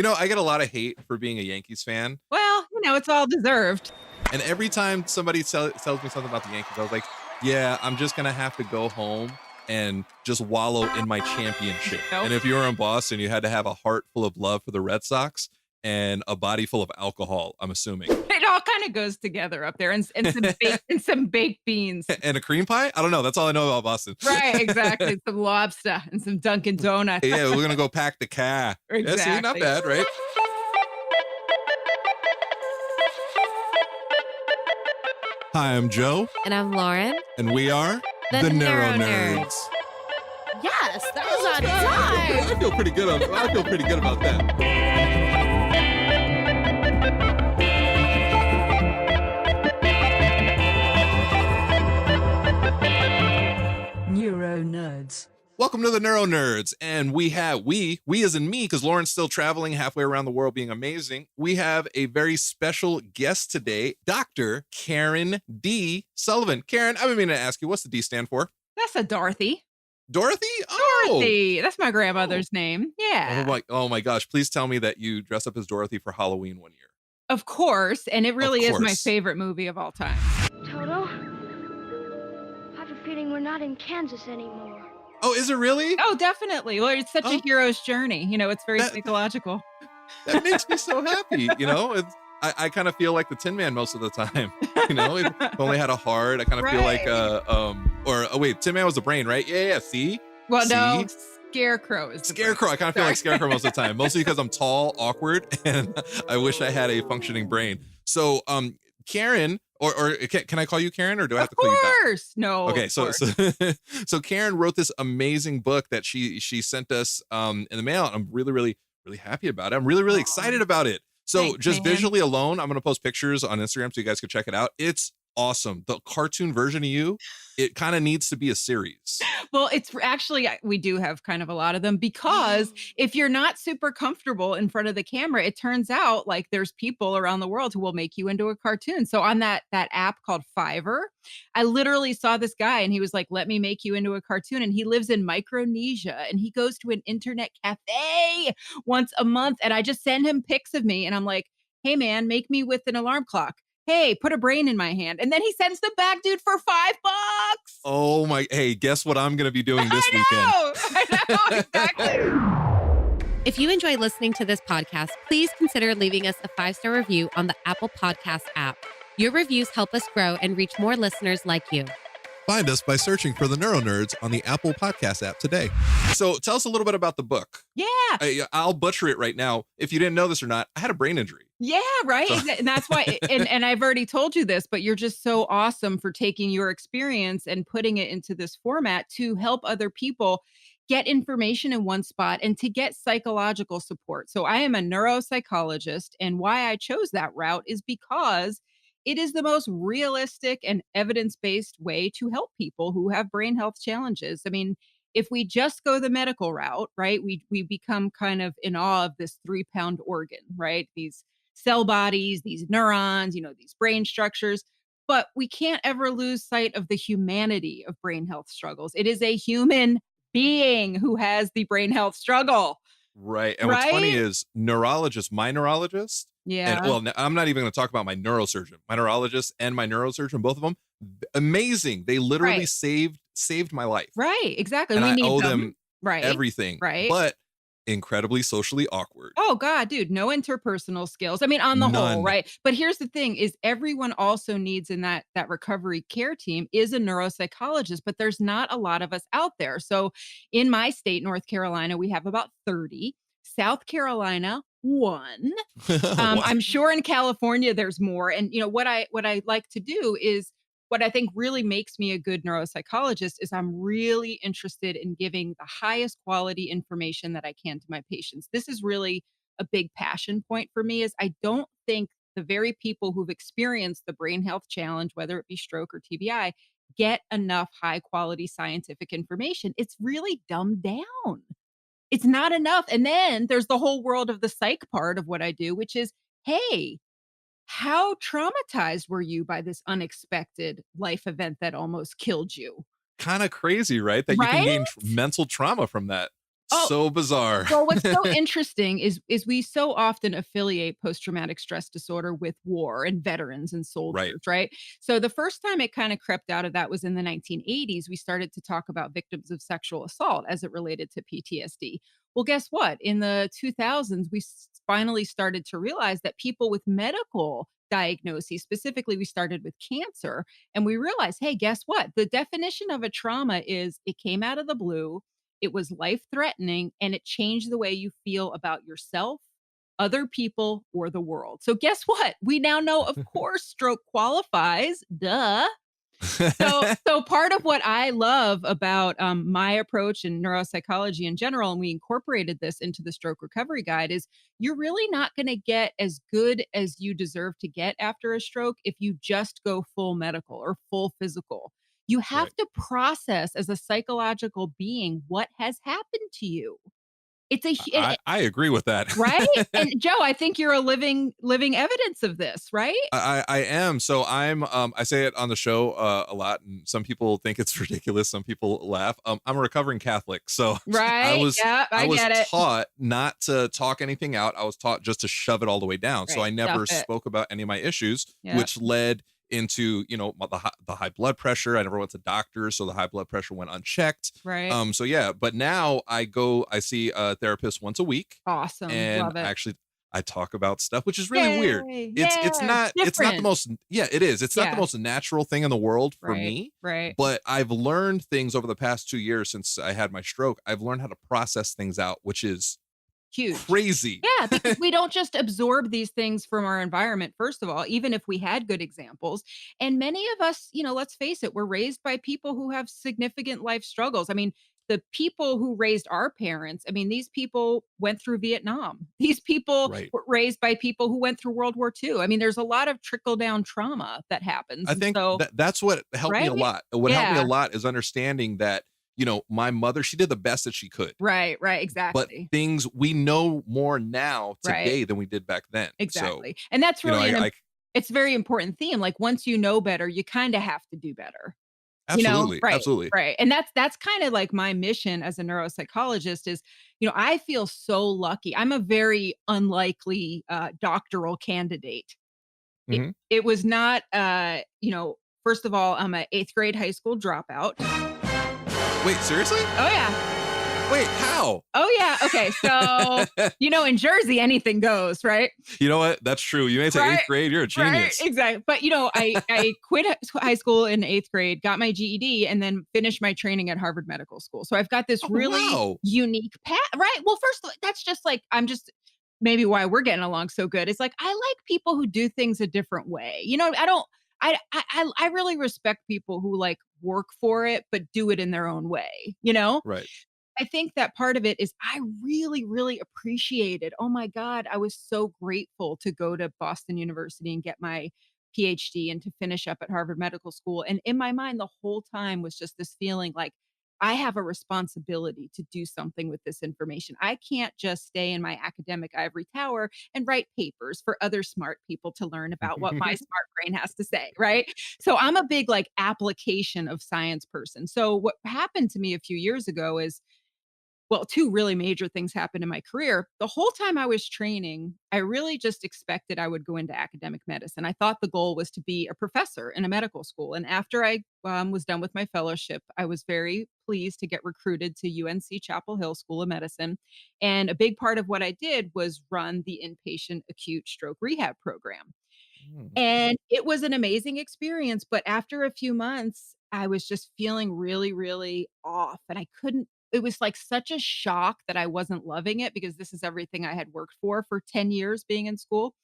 I get a lot of hate for being a Yankees fan. Well, it's all deserved. And every time somebody tells me something about the Yankees, I was like, yeah, I'm just going to have to go home and just wallow in my championship. Nope. And if you were in Boston, you had to have a heart full of love for the Red Sox and a body full of alcohol, I'm assuming. It all kind of goes together up there, and some baked beans. And a cream pie? I don't know. That's all I know about Boston. Right, exactly. Some lobster and some Dunkin' Donuts. Yeah, we're going to go pack the car. Exactly. Yeah, see, not bad, right? Hi, I'm Joe. And I'm Lauren. And we are the NeuroNerds. Yes, that was on time. I feel pretty good about that. NeuroNerds. Welcome to the NeuroNerds, and we as in me, because Lauren's still traveling halfway around the world being amazing, we have a very special guest today, Dr. Karen D. Sullivan. Karen, I've been meaning to ask you, what's the D stand for? That's a Dorothy. Dorothy? Oh! Dorothy. That's my grandmother's name. Yeah. Oh my gosh, please tell me that you dress up as Dorothy for Halloween one year. Of course, and it really is my favorite movie of all time. Toto, I have a feeling we're not in Kansas anymore. Oh, is it really? Oh, definitely. Well, it's such a hero's journey. It's very psychological. That makes me so happy. I kind of feel like the Tin Man most of the time. If only had a heart. I kind of feel like, wait, Tin Man was the brain, right? Yeah. See? Well, see? no, Scarecrow is the Scarecrow. I kind of feel like Scarecrow most of the time, mostly because I'm tall, awkward, and I wish I had a functioning brain. So, Karen, or can I call you Karen, or do I have to call you back? Of course. No. Okay, so Karen wrote this amazing book that she sent us in the mail, and I'm really, really, really happy about it. I'm really, really excited about it. So Thanks, just man. visually alone, I'm going to post pictures on Instagram so you guys can check it out. It's awesome. The cartoon version of you, it kind of needs to be a series. Well, it's actually, we do have kind of a lot of them, because if you're not super comfortable in front of the camera, it turns out like there's people around the world who will make you into a cartoon. So on that app called Fiverr, I literally saw this guy and he was like, let me make you into a cartoon. And he lives in Micronesia and he goes to an internet cafe once a month. And I just send him pics of me and I'm like, hey man, make me with an alarm clock. Hey, put a brain in my hand. And then he sends them back, dude, for $5. Oh my, hey, guess what I'm going to be doing this weekend? I know, exactly. If you enjoy listening to this podcast, please consider leaving us a 5-star review on the Apple Podcast app. Your reviews help us grow and reach more listeners like you. Find us by searching for the NeuroNerds on the Apple Podcast app today. So tell us a little bit about the book. Yeah. I'll butcher it right now. If you didn't know this or not, I had a brain injury. Yeah, right. And that's why, and I've already told you this, but you're just so awesome for taking your experience and putting it into this format to help other people get information in one spot and to get psychological support. So I am a neuropsychologist, and why I chose that route is because it is the most realistic and evidence-based way to help people who have brain health challenges. I mean, if we just go the medical route, right, we become kind of in awe of this 3-pound organ, right? These cell bodies, these neurons, these brain structures, but we can't ever lose sight of the humanity of brain health struggles. It is a human being who has the brain health struggle. Right. And what's funny is my neurologist, yeah. And I'm not even going to talk about my neurosurgeon, my neurologist and my neurosurgeon, both of them, amazing. They literally saved my life. Right. Exactly. And we need owe them right. everything. Right. But incredibly socially awkward. Oh God, dude, no interpersonal skills. I mean, on the whole, right? But here's the thing is everyone also needs in that recovery care team is a neuropsychologist, but there's not a lot of us out there. So in my state, North Carolina, we have about 30. South Carolina, 1. I'm sure in California there's more. And what I like to do is what I think really makes me a good neuropsychologist is I'm really interested in giving the highest quality information that I can to my patients. This is really a big passion point for me is I don't think the very people who've experienced the brain health challenge, whether it be stroke or TBI, get enough high quality scientific information. It's really dumbed down. It's not enough. And then there's the whole world of the psych part of what I do, which is, hey, how traumatized were you by this unexpected life event that almost killed you? Kind of crazy, right? That you can gain mental trauma from that. Oh, So bizarre. well, what's so interesting is we so often affiliate post-traumatic stress disorder with war and veterans and Right. soldiers, right? So the first time it kind of crept out of that was in the 1980s. We started to talk about victims of sexual assault as it related to PTSD. Well, guess what? In the 2000s, we finally started to realize that people with medical diagnoses, specifically, we started with cancer, and we realized, hey, guess what? The definition of a trauma is it came out of the blue, it was life threatening, and it changed the way you feel about yourself, other people, or the world. So, guess what? We now know, of course, stroke qualifies. Duh. So part of what I love about my approach in neuropsychology in general, and we incorporated this into the stroke recovery guide, is you're really not going to get as good as you deserve to get after a stroke if you just go full medical or full physical. You have Right. to process as a psychological being what has happened to you. It's a I agree with that. right. And Joe, I think you're a living evidence of this, right? I am. So I say it on the show a lot, and some people think it's ridiculous. Some people laugh. I'm a recovering Catholic, so I Right. was Yeah, I I was get it. taught not to talk anything out. I was taught just to shove it all the way down. So Right. I never Stuff it. spoke about any of my issues, Yeah. which led into the high blood pressure. I never went to doctors, so the high blood pressure went unchecked. Right. So yeah, but now I see a therapist once a week, Awesome. and Love it. I talk about stuff, which is really weird. Yay. It's Yeah. not the Different. most, yeah, it is. It's not the Yeah. most natural thing in the world for Right. me, Right. but I've learned things over the past 2 years since I had my stroke. I've learned how to process things out, which is Huge. crazy. Yeah, because we don't just absorb these things from our environment, first of all, even if we had good examples. And many of us, let's face it, we're raised by people who have significant life struggles. I mean, the people who raised our parents, I mean, these people went through Vietnam. These people Right. were raised by people who went through World War II. I mean, there's a lot of trickle down trauma that happens. I And think so, that's what helped me right? a lot. What helped me a Yeah. lot is understanding that, my mother, she did the best that she could. Right, right, But exactly. things we know more now Right. today than we did back then. Exactly. And that's So, really I it's a very important theme. Like once you know better, you kind of have to do better. absolutely, Right, absolutely. right. And that's kind of like my mission as a neuropsychologist is, I feel so lucky. I'm a very unlikely doctoral candidate. It, Mhm. it was not first of all, I'm an 8th grade high school dropout. Wait, seriously? Oh yeah. Wait, how? Oh yeah. Okay. So, in Jersey, anything goes, right? You know what? That's true. You may say Right, eighth grade, you're a right, genius. exactly. But I quit high school in 8th grade, got my GED, and then finished my training at Harvard Medical School. So I've got this Oh, really wow. unique path, right? Well, first, that's just like I'm just maybe why we're getting along so good. It's like I like people who do things a different way. I don't. I really respect people who like work for it but do it in their own way. Right. I think that part of it is I really, really appreciated. Oh my God, I was so grateful to go to Boston University and get my PhD and to finish up at Harvard Medical School. And in my mind, the whole time was just this feeling like I have a responsibility to do something with this information. I can't just stay in my academic ivory tower and write papers for other smart people to learn about what my smart brain has to say, right? So I'm a big like application of science person. So what happened to me a few years ago is well, two really major things happened in my career. The whole time I was training, I really just expected I would go into academic medicine. I thought the goal was to be a professor in a medical school. And after I was done with my fellowship, I was very pleased to get recruited to UNC Chapel Hill School of Medicine. And a big part of what I did was run the inpatient acute stroke rehab program. Mm. And it was an amazing experience, but after a few months, I was just feeling really, really off, and I couldn't it was like such a shock that I wasn't loving it because this is everything I had worked for 10 years being in school.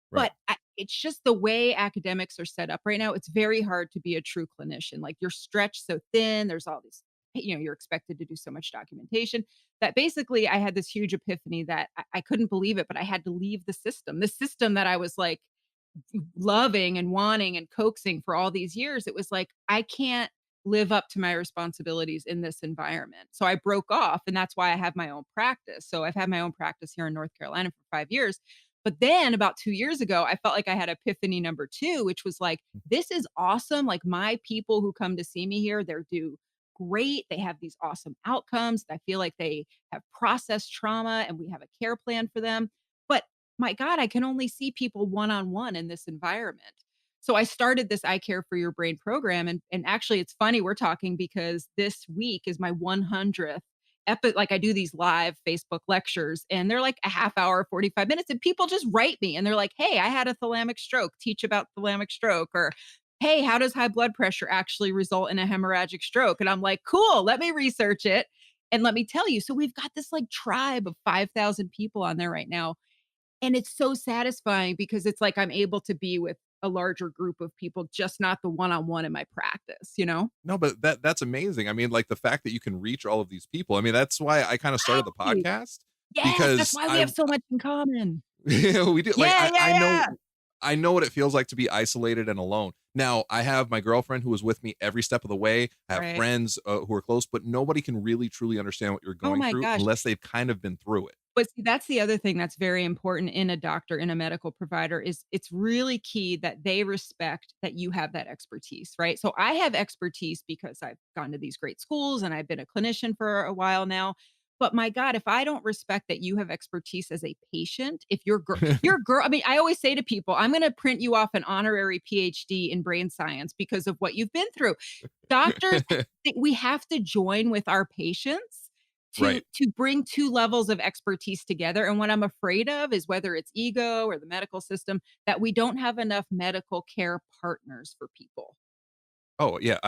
Right. But it's just the way academics are set up right now, it's very hard to be a true clinician. Like, you're stretched so thin, there's all these you're expected to do so much documentation that basically I had this huge epiphany that I couldn't believe it, but I had to leave the system that I was like loving and wanting and coaxing for all these years. It was like, I can't live up to my responsibilities in this environment. So I broke off, and that's why I have my own practice. So I've had my own practice here in North Carolina for 5 years. But then about 2 years ago, I felt like I had epiphany number two, which was like, this is awesome. Like, my people who come to see me here, they're do great. They have these awesome outcomes. I feel like they have processed trauma and we have a care plan for them. But my God, I can only see people one on one in this environment. So I started this I Care for Your Brain program. And actually, it's funny we're talking because this week is my 100th like I do these live Facebook lectures and they're like a half hour, 45 minutes. And people just write me and they're like, hey, I had a thalamic stroke, teach about thalamic stroke. Or, hey, how does high blood pressure actually result in a hemorrhagic stroke? And I'm like, cool, let me research it. And let me tell you. So we've got this like tribe of 5,000 people on there right now. And it's so satisfying because it's like I'm able to be with a larger group of people, just not the one-on-one in my practice, you know? No, but that's amazing. I mean, like the fact that you can reach all of these people. I mean, that's why I kind of started the Right. podcast Yes, that's because why we have so much in common. we do like Yeah, yeah, yeah. I know what it feels like to be isolated and alone. Now, I have my girlfriend who was with me every step of the way. I have Right. friends who are close, but nobody can really truly understand what you're Oh going my through gosh. unless they've kind of been through it. But see, that's the other thing that's very important in a doctor, in a medical provider is it's really key that they respect that you have that expertise, right? So I have expertise because I've gone to these great schools and I've been a clinician for a while now. But my God, if I don't respect that you have expertise as a patient, if you're girl, I mean, I always say to people, I'm going to print you off an honorary PhD in brain science because of what you've been through. Doctors, we have to join with our patients to Right. bring two levels of expertise together. And what I'm afraid of is whether it's ego or the medical system, that we don't have enough medical care partners for people. Oh, yeah.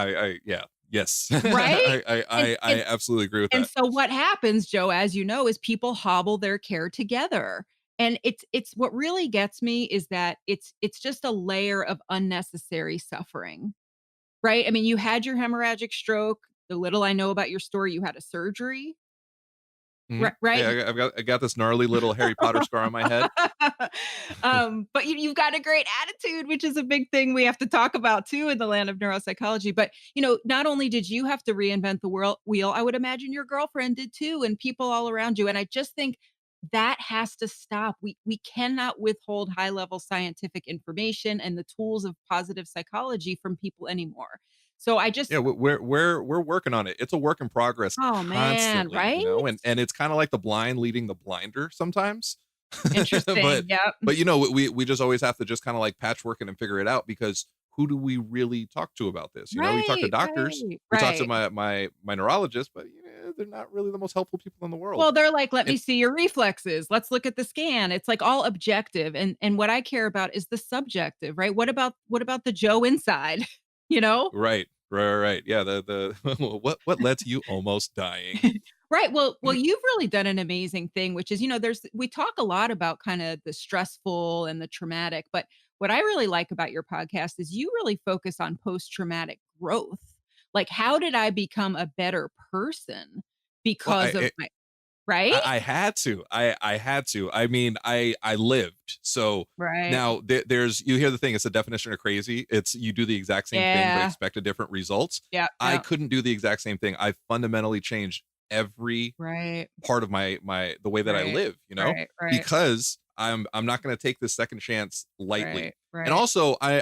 Yeah. Yes. Right? And I absolutely agree with and that. so what happens, Joe, as you know, is people hobble their care together. And it's what really gets me is that it's just a layer of unnecessary suffering. Right? I mean, you had your hemorrhagic stroke. The little I know about your story, you had a surgery. Right? I got this gnarly little Harry Potter scar on my head. But you've got a great attitude, which is a big thing we have to talk about too in the land of neuropsychology. But not only did you have to reinvent the world wheel, I would imagine your girlfriend did too, and people all around you. And I just think that has to stop. We cannot withhold high level scientific information and the tools of positive psychology from people anymore. So I just, Yeah, we're working on it. It's a work in progress oh man, constantly, right? and it's kind of like the blind leading the blinder sometimes. but Interesting. Yep. but we just always have to just kind of like patchwork it and figure it out because who do we really talk to about this? We talk to Right, doctors, right, we talk to right. my neurologist, but they're not really the most helpful people in the world. Well, they're like, "Let And me see your reflexes. Let's look at the scan." It's like all objective, and what I care about is the subjective, right? What about the Joe inside, you know? right. Yeah, the what led to you almost dying? Right. Well, you've really done an amazing thing, which is, we talk a lot about kind of the stressful and the traumatic, but what I really like about your podcast is you really focus on post-traumatic growth. Like, how did I become a better person Well, because of my right? I had to. I had to. I mean, I lived. So Right. now there's you hear the thing. It's a definition of crazy. It's you do the exact same thing but Yeah. expect a different results. Yeah. I Yeah. couldn't do the exact same thing. I fundamentally changed every Right. part of the way that I Right. live. Right. Right. Because I'm not going to take this second chance lightly. Right. And Right. also, I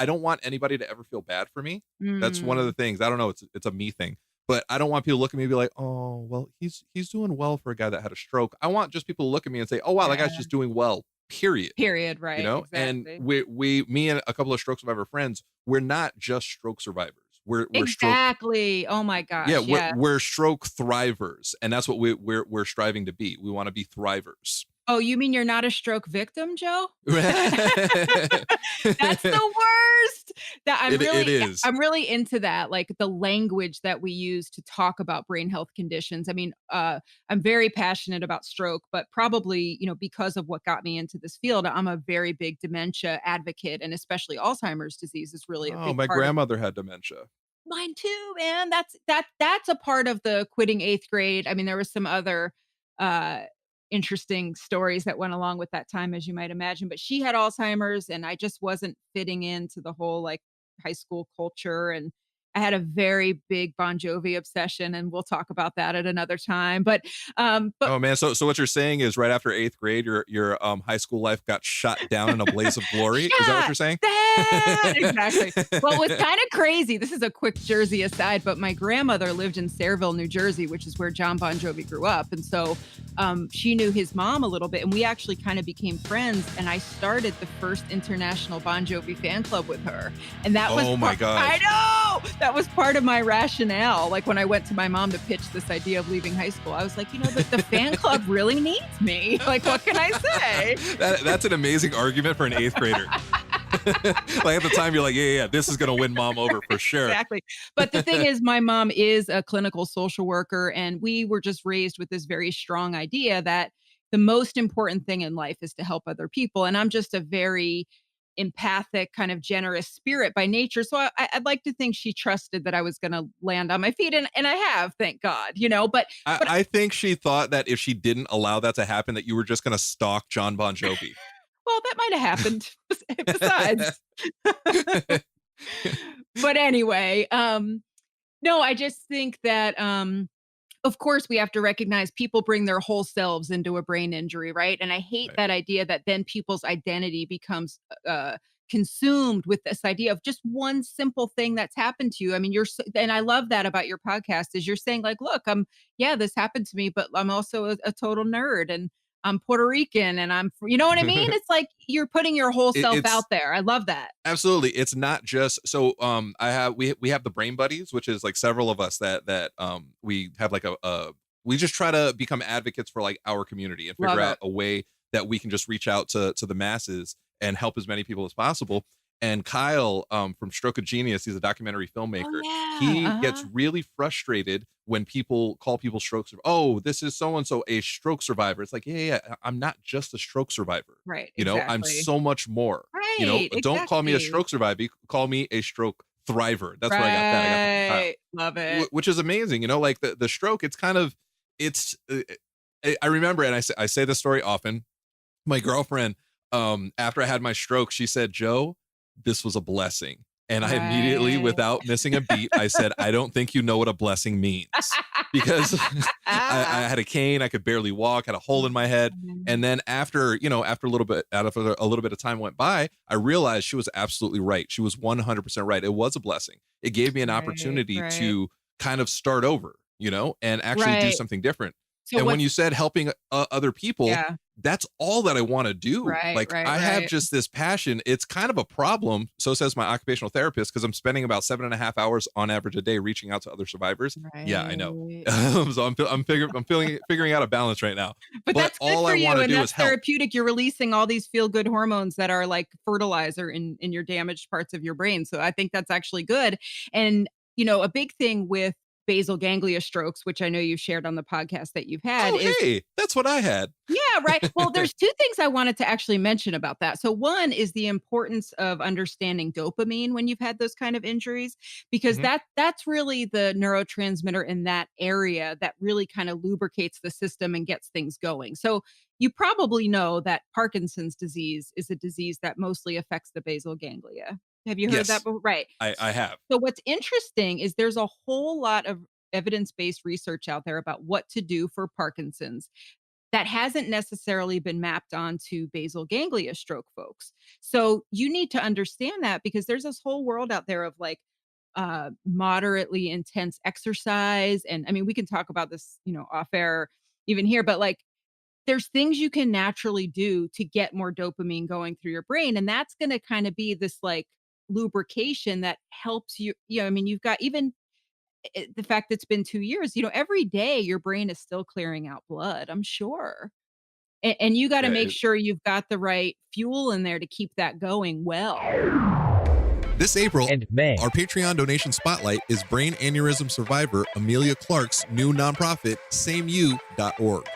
don't want anybody to ever feel bad for me. That's one of the Mm. things. I don't know. It's a me thing. But I don't want people to look at me and be like, "Oh, well, he's doing well for a guy that had a stroke." I want just people to look at me and say, "Oh, wow, that guy's Yeah. just doing well." Period. Period. Right. And Exactly. me and a couple of stroke survivor friends, we're not just stroke survivors. We're stroke Exactly. Oh my yeah, gosh. we're Yeah. we're stroke thrivers, and that's what we're striving to be. We want to be thrivers. Oh, you mean you're not a stroke victim, Joe? That's the worst. That It is. I'm really into that, like the language that we use to talk about brain health conditions. I mean, I'm very passionate about stroke, but probably, because of what got me into this field, I'm a very big dementia advocate, and especially Alzheimer's disease is really a Oh, big my part of grandmother had dementia. mine too, man. That's a part of the quitting 8th grade. I mean, there was some other uh interesting stories that went along with that time, as you might imagine, but she had Alzheimer's and I just wasn't fitting into the whole like high school culture. And I had a very big Bon Jovi obsession, and we'll talk about that at another time. But Oh man, so what you're saying is right after 8th grade, your high school life got shot down in a blaze of glory. Is that what yeah, you're saying? that exactly. Well, it was kind of crazy. This is a quick Jersey aside, but my grandmother lived in Sayreville, New Jersey, which is where John Bon Jovi grew up, and so she knew his mom a little bit, and we actually kind of became friends. And I started the first international Bon Jovi fan club with her, and that was Oh my I gosh. know that was part of my rationale. Like when I went to my mom to pitch this idea of leaving high school, I was like, the fan club really needs me. Like, what can I say? That's an amazing argument for an 8th grader. Like at the time, you're like, yeah, this is gonna win mom over for sure. Exactly. But the thing is, my mom is a clinical social worker, and we were just raised with this very strong idea that the most important thing in life is to help other people. And I'm just a very empathic, kind of generous spirit by nature. So I'd like to think she trusted that I was going to land on my feet, and I have, thank God, but I think she thought that if she didn't allow that to happen, that you were just gonna stalk John Bon Jovi. well, that might have happened besides. But anyway, no, I just think that, of course, we have to recognize people bring their whole selves into a brain injury, right? And I hate Right. that idea that then people's identity becomes consumed with this idea of just one simple thing that's happened to you. I mean, and I love that about your podcast is you're saying like, look, yeah, this happened to me, but I'm also a total nerd, and I'm Puerto Rican, and you know what I mean? It's like you're putting your whole self It's out there. I love that. absolutely. It's not just so. We have the Brain Buddies, which is like several of us that we have like we just try to become advocates for like our community and Love figure it. out a way that we can just reach out to the masses and help as many people as possible. And Kyle from Stroke of Genius, he's a documentary filmmaker. Oh, He yeah. gets really frustrated when people call people stroke survivors. Oh, this is so and so a stroke survivor. It's like, yeah, I'm not just a stroke survivor. Right. I'm Exactly. so much more. Right. Don't call me a Exactly. stroke survivor. Call me a stroke thriver. That's where I got that. I got that from Kyle, Right. Love it. which is amazing. Like the stroke. It's kind of it's. I remember, and I say this story often. My girlfriend, after I had my stroke, she said, "Joe, this was a blessing." And I immediately, Right. without missing a beat, I said, "I don't think you know what a blessing means," because I had a cane, I could barely walk, had a hole in my head. And then after a little bit of time went by, I realized she was absolutely right. She was 100% right. It was a blessing. It gave me an opportunity right. to kind of start over, and actually do Right. something different. So And when what's you said helping other people, yeah. that's all that I want to do. Right, Like right, I have right. just this passion. It's kind of a problem. So says my occupational therapist, because I'm spending about 7.5 hours on average a day reaching out to other survivors. Yeah, I know. Right. So I'm figuring out a balance right now. But that's good all for I you, want to and do that's is help. therapeutic. You're releasing all these feel-good hormones that are like fertilizer in your damaged parts of your brain. So I think that's actually good. And a big thing with basal ganglia strokes, which I know you've shared on the podcast that you've had, Oh, is hey, that's what I had. yeah, right. Well, there's two things I wanted to actually mention about that. So one is the importance of understanding dopamine when you've had those kind of injuries, because Mhm. that's really the neurotransmitter in that area that really kind of lubricates the system and gets things going. So you probably know that Parkinson's disease is a disease that mostly affects the basal ganglia. Have you heard that Yes, before? Right. I have. So what's interesting is there's a whole lot of evidence-based research out there about what to do for Parkinson's that hasn't necessarily been mapped onto basal ganglia stroke folks. So you need to understand that, because there's this whole world out there of like moderately intense exercise. And I mean, we can talk about this, off air even here, but like there's things you can naturally do to get more dopamine going through your brain. And that's going to kind of be this like lubrication that helps you. I mean, you've got even the fact that it's been 2 years, every day your brain is still clearing out blood, I'm sure. And you gotta Yeah, make sure you've got the right fuel in there to keep that going well. This April, and May. our Patreon donation spotlight is brain aneurysm survivor Amelia Clark's new nonprofit, sameu.org.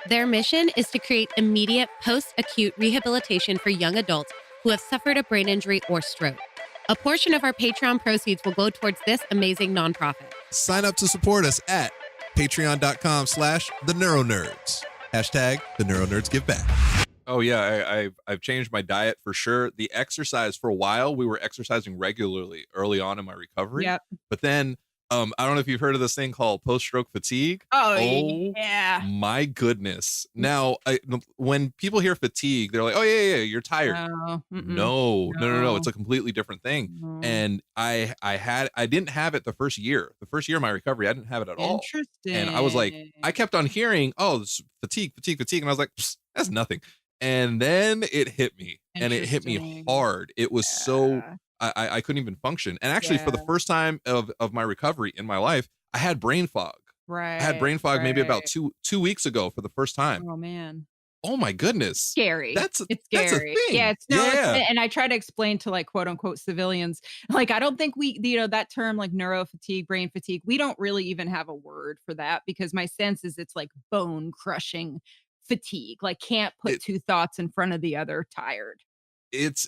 Their mission is to create immediate post-acute rehabilitation for young adults who have suffered a brain injury or stroke. A portion of our Patreon proceeds will go towards this amazing nonprofit. Sign up to support us at patreon.com/the NeuroNerds. #the NeuroNerds give back. Oh yeah, I've changed my diet for sure. The exercise for a while, we were exercising regularly early on in my recovery, Yep. but then I don't know if you've heard of this thing called post-stroke fatigue. Oh, Oh yeah. my goodness. Now, when people hear fatigue, they're like, "Oh yeah, you're tired." No, mm-mm, No, no, no, no. It's no, a completely different thing. no. And I didn't have it the first year. The first year of my recovery, I didn't have it at all. And I was like, I Interesting. kept on hearing, "Oh, this fatigue, fatigue, fatigue," and I was like, "That's nothing." And then it hit me, and it hit me Interesting. hard. It was so Yeah. I couldn't even function. And actually, for the Yeah. first time of my recovery in my life, I had brain fog. I had Right, brain fog maybe about right. two weeks ago for the first time. Oh, man. Oh my goodness, Scary. It's that's a scary. Yeah, thing. it's no, it's Yeah. and I try to explain to, like, quote, unquote, "civilians," like, I don't think we that term, like, neuro fatigue, brain fatigue, we don't really even have a word for that because my sense is it's, like, bone crushing fatigue, like, can't put It 2 thoughts in front of the other, tired. it's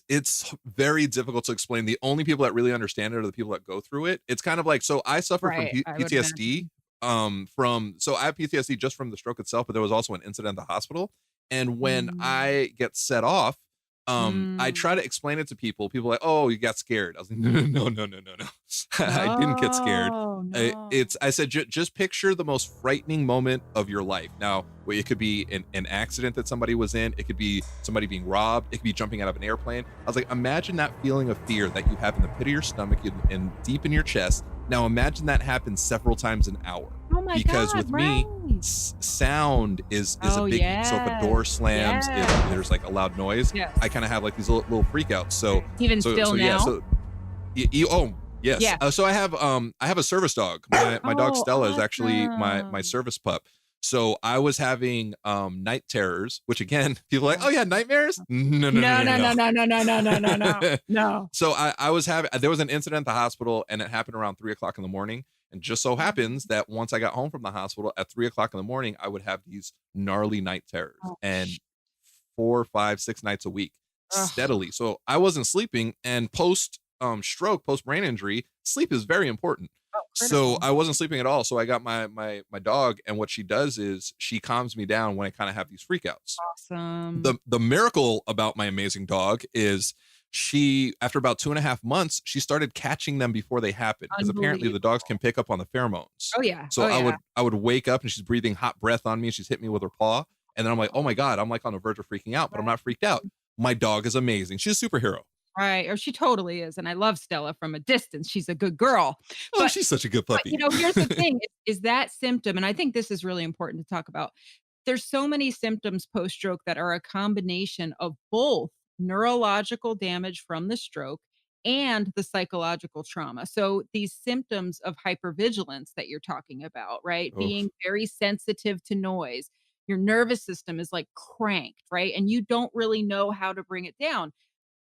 very difficult to explain. The only people that really understand it are the people that go through it. It's kind of like, so I suffer from Right, I would PTSD, imagine. from so I have PTSD just from the stroke itself, but there was also an incident at the hospital. And when Mm, I get set off, I mm. try to explain it to people. People are like, "Oh, you got scared." I was like, "No, no, no, no, no, no, no. I didn't get scared." No, no. I said, just picture the most frightening moment of your life. Now, it could be an accident that somebody was in. It could be somebody being robbed. It could be jumping out of an airplane. I was like, imagine that feeling of fear that you have in the pit of your stomach and deep in your chest. Now, imagine that happens several times an hour. Oh my Because god, with me, right. sound is a Oh, biggie. So if a yes. door slams, if Yes. there's like a loud noise, Yes. I kind of have like these little freak outs. So Even still yeah. now? So oh yes. Yeah. So I have a service dog. My dog Oh, Stella is actually my awesome. service pup. So I was having night terrors, which again, people are like, Oh. "Oh yeah, nightmares?" No, no, No, no, no, no, no, no, no, no, no, no, no, no. no. No. So I was having there was an incident at the hospital, and it happened around 3 o'clock in the morning. And just so happens that once I got home from the hospital at 3 o'clock in the morning, I would have these gnarly night terrors, Oh, and 4, 5, 6 nights a week ugh, steadily. So I wasn't sleeping, and post stroke, post brain injury, sleep is very important. oh, So critical. I wasn't sleeping at all. So I got my dog, and what she does is she calms me down when I kind of have these freakouts. Awesome. The miracle about my amazing dog is she, after about 2.5 months, she started catching them before they happen, because apparently the dogs can Unbelievable. pick up on the pheromones. Oh, yeah. So Oh, yeah. I would wake up and she's breathing hot breath on me, and she's hit me with her paw, and then I'm like, oh my god, I'm like on the verge of freaking out, but I'm not freaked out. My dog is amazing. She's a superhero. Right, or she totally is, and I love Stella from a distance, she's a good girl. Oh, But she's such a good but, puppy. here's the thing, is that symptom and I think this is really important to talk about. There's so many symptoms post-stroke that are a combination of both neurological damage from the stroke and the psychological trauma. So these symptoms of hypervigilance that you're talking about, right? Oh, Being very sensitive to noise. Your nervous system is like cranked, right? And you don't really know how to bring it down.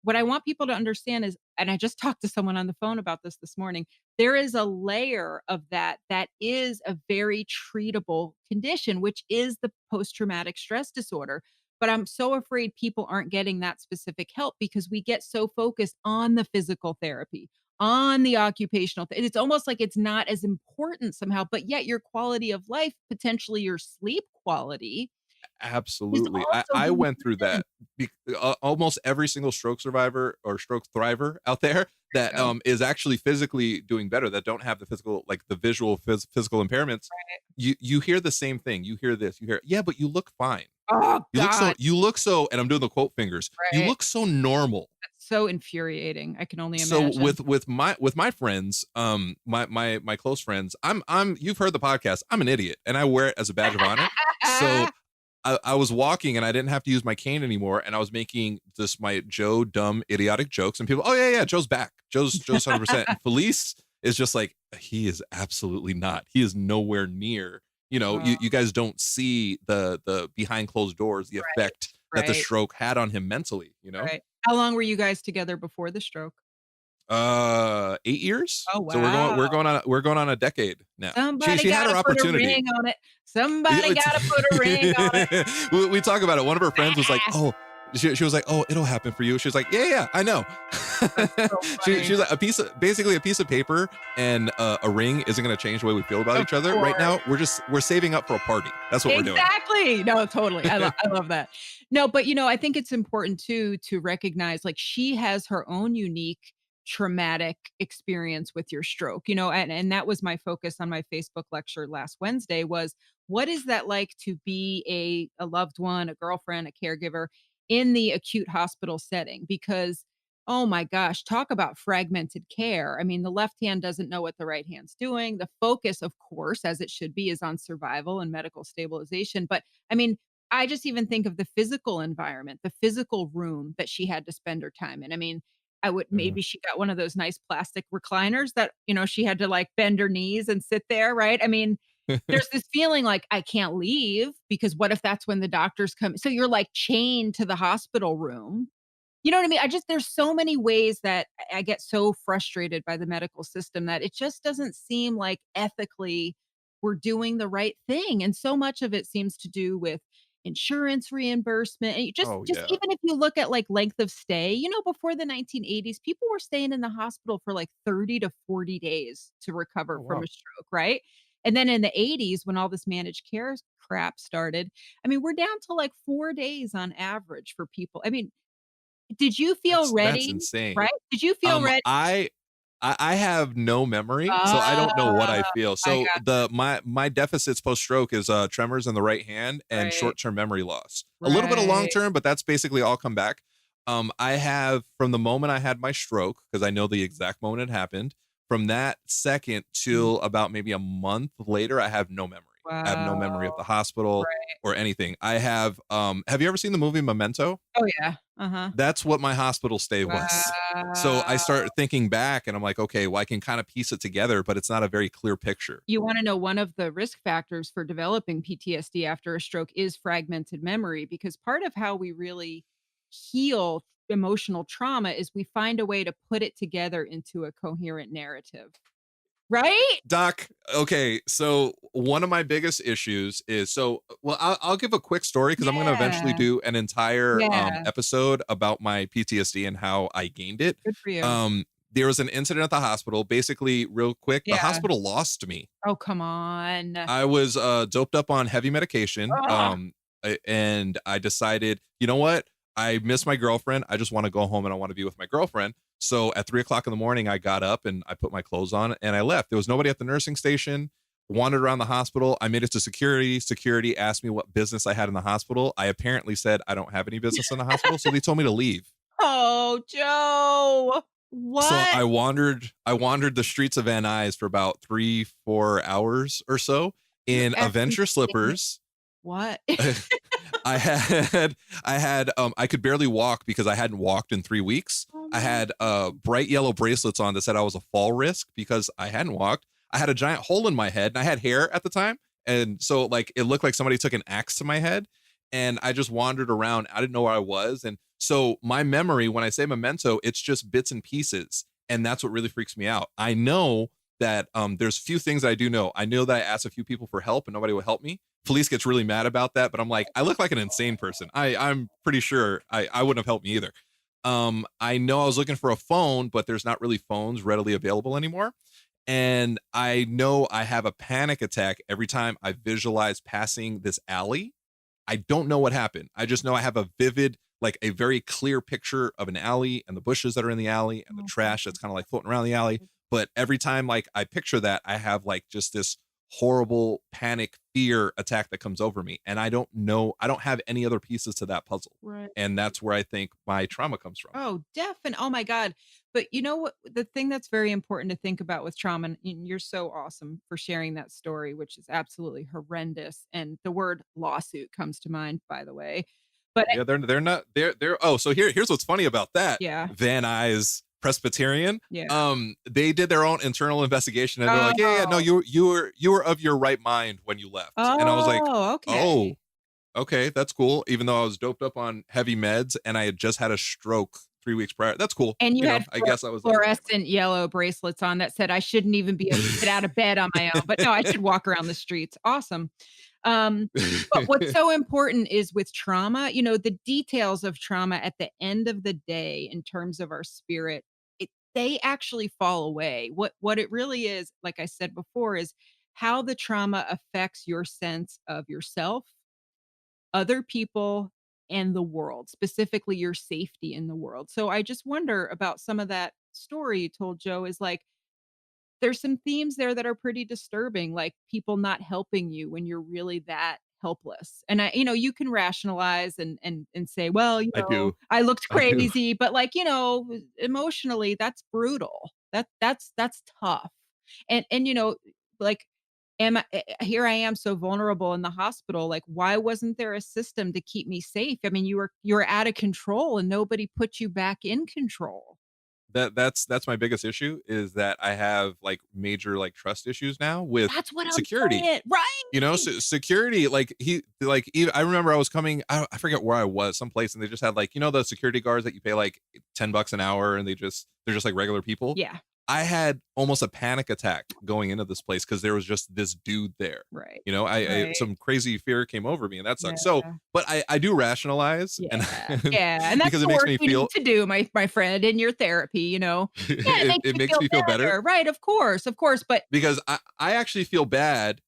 What I want people to understand is, and I just talked to someone on the phone about this morning, there is a layer of that that is a very treatable condition, which is the post traumatic stress disorder. But I'm so afraid people aren't getting that specific help because we get so focused on the physical therapy, on the occupational. It's almost like it's not as important somehow, but yet your quality of life, potentially your sleep quality, is absolutely. also I being went through threatened. that. Almost every single stroke survivor or stroke thriver out there that So, is actually physically doing better, that don't have the physical, like the visual physical impairments. You hear the same thing. You hear this. You hear, yeah, but you look fine. oh God. You look so, and I'm doing the quote fingers. You Right. look so normal. That's so infuriating. I can only So imagine. with my friends, my close friends, I'm you've heard the podcast. I'm an idiot, and I wear it as a badge of honor. So I was walking, and I didn't have to use my cane anymore, and I was making just my Joe dumb idiotic jokes, and people, oh yeah, yeah, Joe's back. Joe's 100%. And Felice is just like, he is absolutely not. He is nowhere near. Oh, You guys don't see the behind closed doors, the right, effect that the right, stroke had on him mentally. right. How long were you guys together before the stroke? 8 years. Oh, So wow. We're going on a decade now. Somebody She had her gotta put a opportunity. ring on it. Yeah, Somebody gotta put a ring on it. we talk about it. One of her friends was like, "Oh, she was like, "Oh, it'll happen for you." She was like, "Yeah, I know." That's so She funny. was like, basically a piece of paper and a ring isn't going to change the way we feel about Of each other. Right course. now, we're saving up for a party. That's what we're doing. Exactly. No, totally. I love that. No, but, I think it's important too to recognize, like, she has her own unique traumatic experience with your stroke, and that was my focus on my Facebook lecture last Wednesday was, what is that like to be a loved one, a girlfriend, a caregiver in the acute hospital setting? Because, oh my gosh, talk about fragmented care. I mean, the left hand doesn't know what the right hand's doing. The focus, of course, as it should be, is on survival and medical stabilization. But I mean, I just even think of the physical environment, the physical room that she had to spend her time in. I mean, I would Mhm. maybe she got one of those nice plastic recliners that, she had to like bend her knees and sit there, right? I mean, there's this feeling like I can't leave because what if that's when the doctors come? So you're like chained to the hospital room. You know what I mean? There's so many ways that I get so frustrated by the medical system that it just doesn't seem like ethically we're doing the right thing. And so much of it seems to do with insurance reimbursement. And Oh just yeah. even if you look at like length of stay, before the 1980s, people were staying in the hospital for like 30 to 40 days to recover Oh from a wow. stroke, right? And then in the 80s, when all this managed care crap started, I mean, we're down to like 4 days on average for people. I mean, did you feel That's ready? insane. Right? Did you feel ready? I I have no memory, so I don't know what Ah, I feel. I So got my deficits post stroke is tremors in the right hand and right, short term memory loss. A little bit of long right. term, but that's basically all come back. I have from the moment I had my stroke because I know the exact moment it happened. From that second Mm, till about maybe a month later, I have no memory. I have no memory of wow. the hospital Right. or anything. Have you ever seen the movie Memento? Oh, yeah. Uh-huh. That's what my hospital stay was. So I Wow. start thinking back and I'm like, okay, well, I can kind of piece it together, but it's not a very clear picture. You wanna know one of the risk factors for developing PTSD after a stroke is fragmented memory, because part of how we really heal emotional trauma is we find a way to put it together into a coherent narrative. Right? Doc, okay, so one of my biggest issues is I'll give a quick story because I'm going to eventually Yeah. do an entire Yeah. episode about my PTSD and how I gained it. Good for you. Um, there was an incident at the hospital. Basically, real quick, the Yeah. hospital lost me. Oh, come on. I was doped up on heavy medication. Ugh. And I decided, you know what? I miss my girlfriend. I just want to go home and I want to be with my girlfriend. So at 3 o'clock in the morning, I got up and I put my clothes on and I left. There was nobody at the nursing station. Wandered around the hospital. I made it to security. Security asked me what business I had in the hospital. I apparently said I don't have any business in the hospital, so they told me to leave. Oh, Joe. So What? I wandered the streets of Van Nuys for about 3-4 hours or so You're in effing Avenger kidding me. slippers. What? I could barely walk because I hadn't walked in 3 weeks. Oh I my had bright yellow bracelets on that said I was a fall risk because I hadn't walked. I had a giant hole in my head and I had hair at the time. And so like it looked like somebody took an axe to my head and I just wandered around. I didn't know where I was. And so my memory, when I say memento, it's just bits and pieces. And that's what really freaks me out. I know that there's few things that I do know. I know that I asked a few people for help and nobody would help me. Felice gets really mad about that, but I'm like, I look like an insane person. I'm pretty sure I wouldn't have helped me either. I know I was looking for a phone, but there's not really phones readily available anymore. And I know I have a panic attack every time I visualize passing this alley. I don't know what happened. I just know I have a vivid, like a very clear picture of an alley and the bushes that are in the alley and the trash that's kind of like floating around the alley. But every time like I picture that, I have like just this horrible panic fear attack that comes over me. And I don't know, I don't have any other pieces to that puzzle. Right. And that's where I think my trauma comes from. Oh, definitely. Oh my God. But you know what? The thing that's very important to think about with trauma, and you're so awesome for sharing that story, which is absolutely horrendous. And the word lawsuit comes to mind, by the way. But Yeah, they're not they're oh, so here's what's funny about that. yeah, Van Nuys Presbyterian. yeah. They did their own internal investigation and they're like, yeah, no, Oh, you were of your right mind when you left. And I was like, oh, oh, okay. okay, that's cool. Even though I was doped up on heavy meds and I had just had a stroke 3 weeks prior. That's cool. And you had I guess I was like, fluorescent yellow bracelets on that said I shouldn't even be able to get out of bed on my own, but no, I should walk around the streets. Awesome. Um, but what's so important is with trauma, the details of trauma at the end of the day in terms of our spirit, they actually fall away. What it really is, like I said before, is how the trauma affects your sense of yourself, other people, and the world, specifically your safety in the world. So I just wonder about some of that story you told, Joe, is like there's some themes there that are pretty disturbing, like people not helping you when you're really that helpless. And you can rationalize and say, well, I do. I looked I do. crazy, but like, emotionally, that's brutal. That's tough. And like here I am so vulnerable in the hospital. Like, why wasn't there a system to keep me safe? I mean, you were out of control and nobody put you back in control. That's my biggest issue is that I have like major like trust issues now with That's what I'm security. saying. Right. So security, like even, I remember I was coming, I forget where I was, someplace, and they just had like, the security guards that you pay like $10 an hour, and they're just like regular people. Yeah. I had almost a panic attack going into this place because there was just this dude there. Right. I Right. some crazy fear came over me, and that Yeah. sucks. So, but I do rationalize, Yeah. and Yeah, and that's because it the makes work me you need feel to do, my friend, in your therapy. Yeah, it makes it you makes feel me feel better. better. Right, of course, but Because I actually feel bad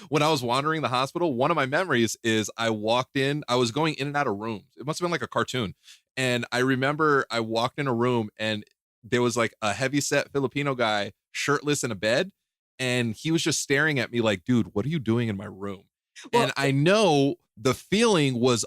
when I was wandering the hospital. One of my memories is I walked in, I was going in and out of rooms. It must have been like a cartoon. And I remember I walked in a room and there was like a heavy set Filipino guy shirtless in a bed. And he was just staring at me like, dude, what are you doing in my room? well, And I know the feeling was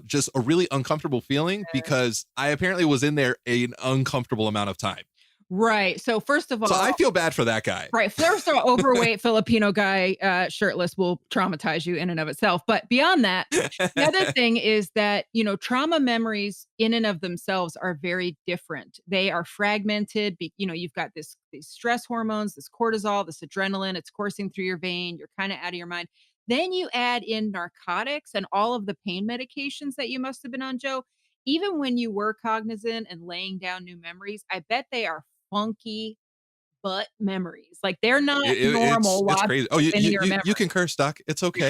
just a really uncomfortable feeling because I apparently was in there an uncomfortable amount of time. right. So first of So I all, feel bad for that guy. right, first of all, overweight Filipino guy, shirtless will traumatize you in and of itself. But beyond that, the other thing is that, trauma memories in and of themselves are very different. They are fragmented. You've got these stress hormones, this cortisol, this adrenaline, it's coursing through your vein. You're kind of out of your mind. Then you add in narcotics and all of the pain medications that you must have been on, Joe. Even when you were cognizant and laying down new memories, I bet they are funky but memories. Like they're not normal It's logic crazy. Oh, within your you can memory. curse, Doc. It's okay.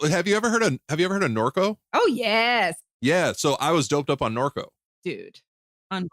Have you ever heard of Norco? Oh, yes, Yeah, so I was doped up on Norco. dude.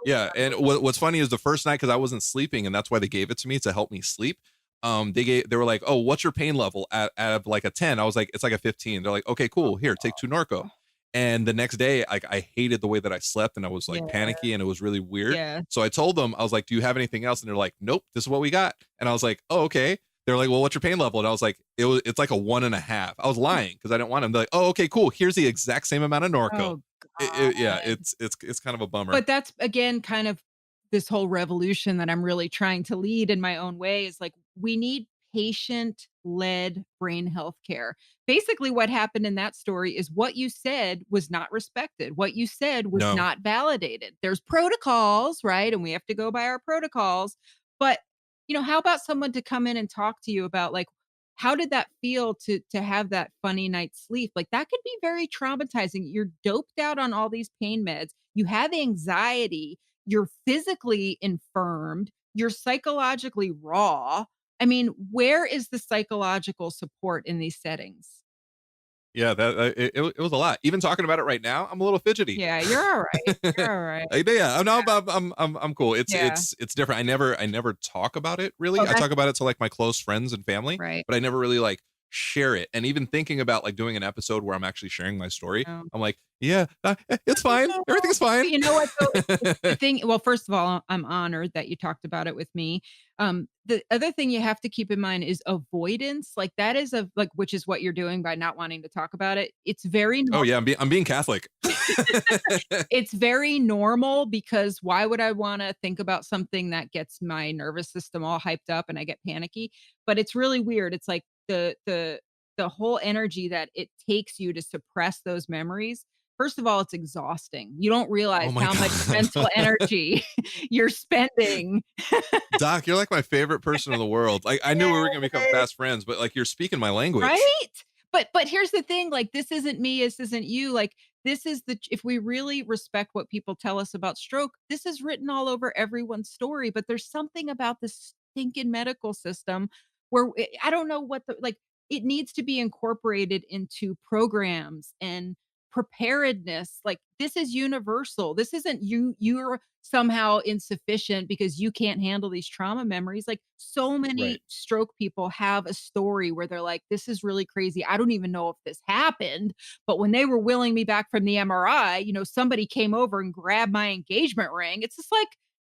Yeah, and Unbelievable. what's funny is the first night, because I wasn't sleeping, and that's why they gave it to me to help me sleep. They were like, "Oh, what's your pain level out of like a 10?" I was like, "It's like a 15." They're like, "Okay, cool. Here, take 2 Norco." And the next day, like I hated the way that I slept, and I was like Yeah, panicky, and it was really weird. yeah. So I told them, I was like, "Do you have anything else?" And they're like, "Nope, this is what we got." And I was like, "Oh, okay." They're like, "Well, what's your pain level?" And I was like, it's like a 1.5. I was lying because I didn't want them. They're like, "Oh, okay, cool. Here's the exact same amount of Norco." Oh, Yeah, God. it's kind of a bummer. But that's again kind of this whole revolution that I'm really trying to lead in my own way is like we need patient led brain health care. Basically, what happened in that story is what you said was not respected. What you said was No. not validated. There's protocols, right? And we have to go by our protocols. But, how about someone to come in and talk to you about like, how did that feel to have that funny night's sleep? Like that could be very traumatizing. You're doped out on all these pain meds. You have anxiety. You're physically infirmed. You're psychologically raw. I mean, where is the psychological support in these settings? Yeah, it was a lot. Even talking about it right now, I'm a little fidgety. Yeah, you're all right. You're all right. Like, yeah, no, I'm cool. It's Yeah. it's different. I never talk about it really. Oh, I that's talk about it to like my close friends and family, right. but I never really like share it. And even thinking about like doing an episode where I'm actually sharing my story, No. I'm like, yeah, it's fine. No, Everything's fine. but you know what though? The thing well, first of all, I'm honored that you talked about it with me. The other thing you have to keep in mind is avoidance. Like that is which is what you're doing by not wanting to talk about it. It's very Oh yeah, I'm being Catholic. it's very normal because why would I wanna think about something that gets my nervous system all hyped up and I get panicky? But it's really weird. It's like the whole energy that it takes you to suppress those memories. First of all, it's exhausting. You don't Oh realize my how much mental god. energy you're spending. Doc, you're like my favorite person in the world. Like I knew we were gonna become fast friends, but like you're speaking my language. Right? But here's the thing, like, this isn't me, this isn't you, like, this is if we really respect what people tell us about stroke, this is written all over everyone's story, but there's something about the stinking medical system where I don't know what the like, it needs to be incorporated into programs and preparedness. Like, this is universal. This isn't you're somehow insufficient because you can't handle these trauma memories. Like, so Right. many stroke people have a story where they're like, "This is really crazy. I don't even know if this happened, but when they were wheeling me back from the MRI, somebody came over and grabbed my engagement ring." It's just like,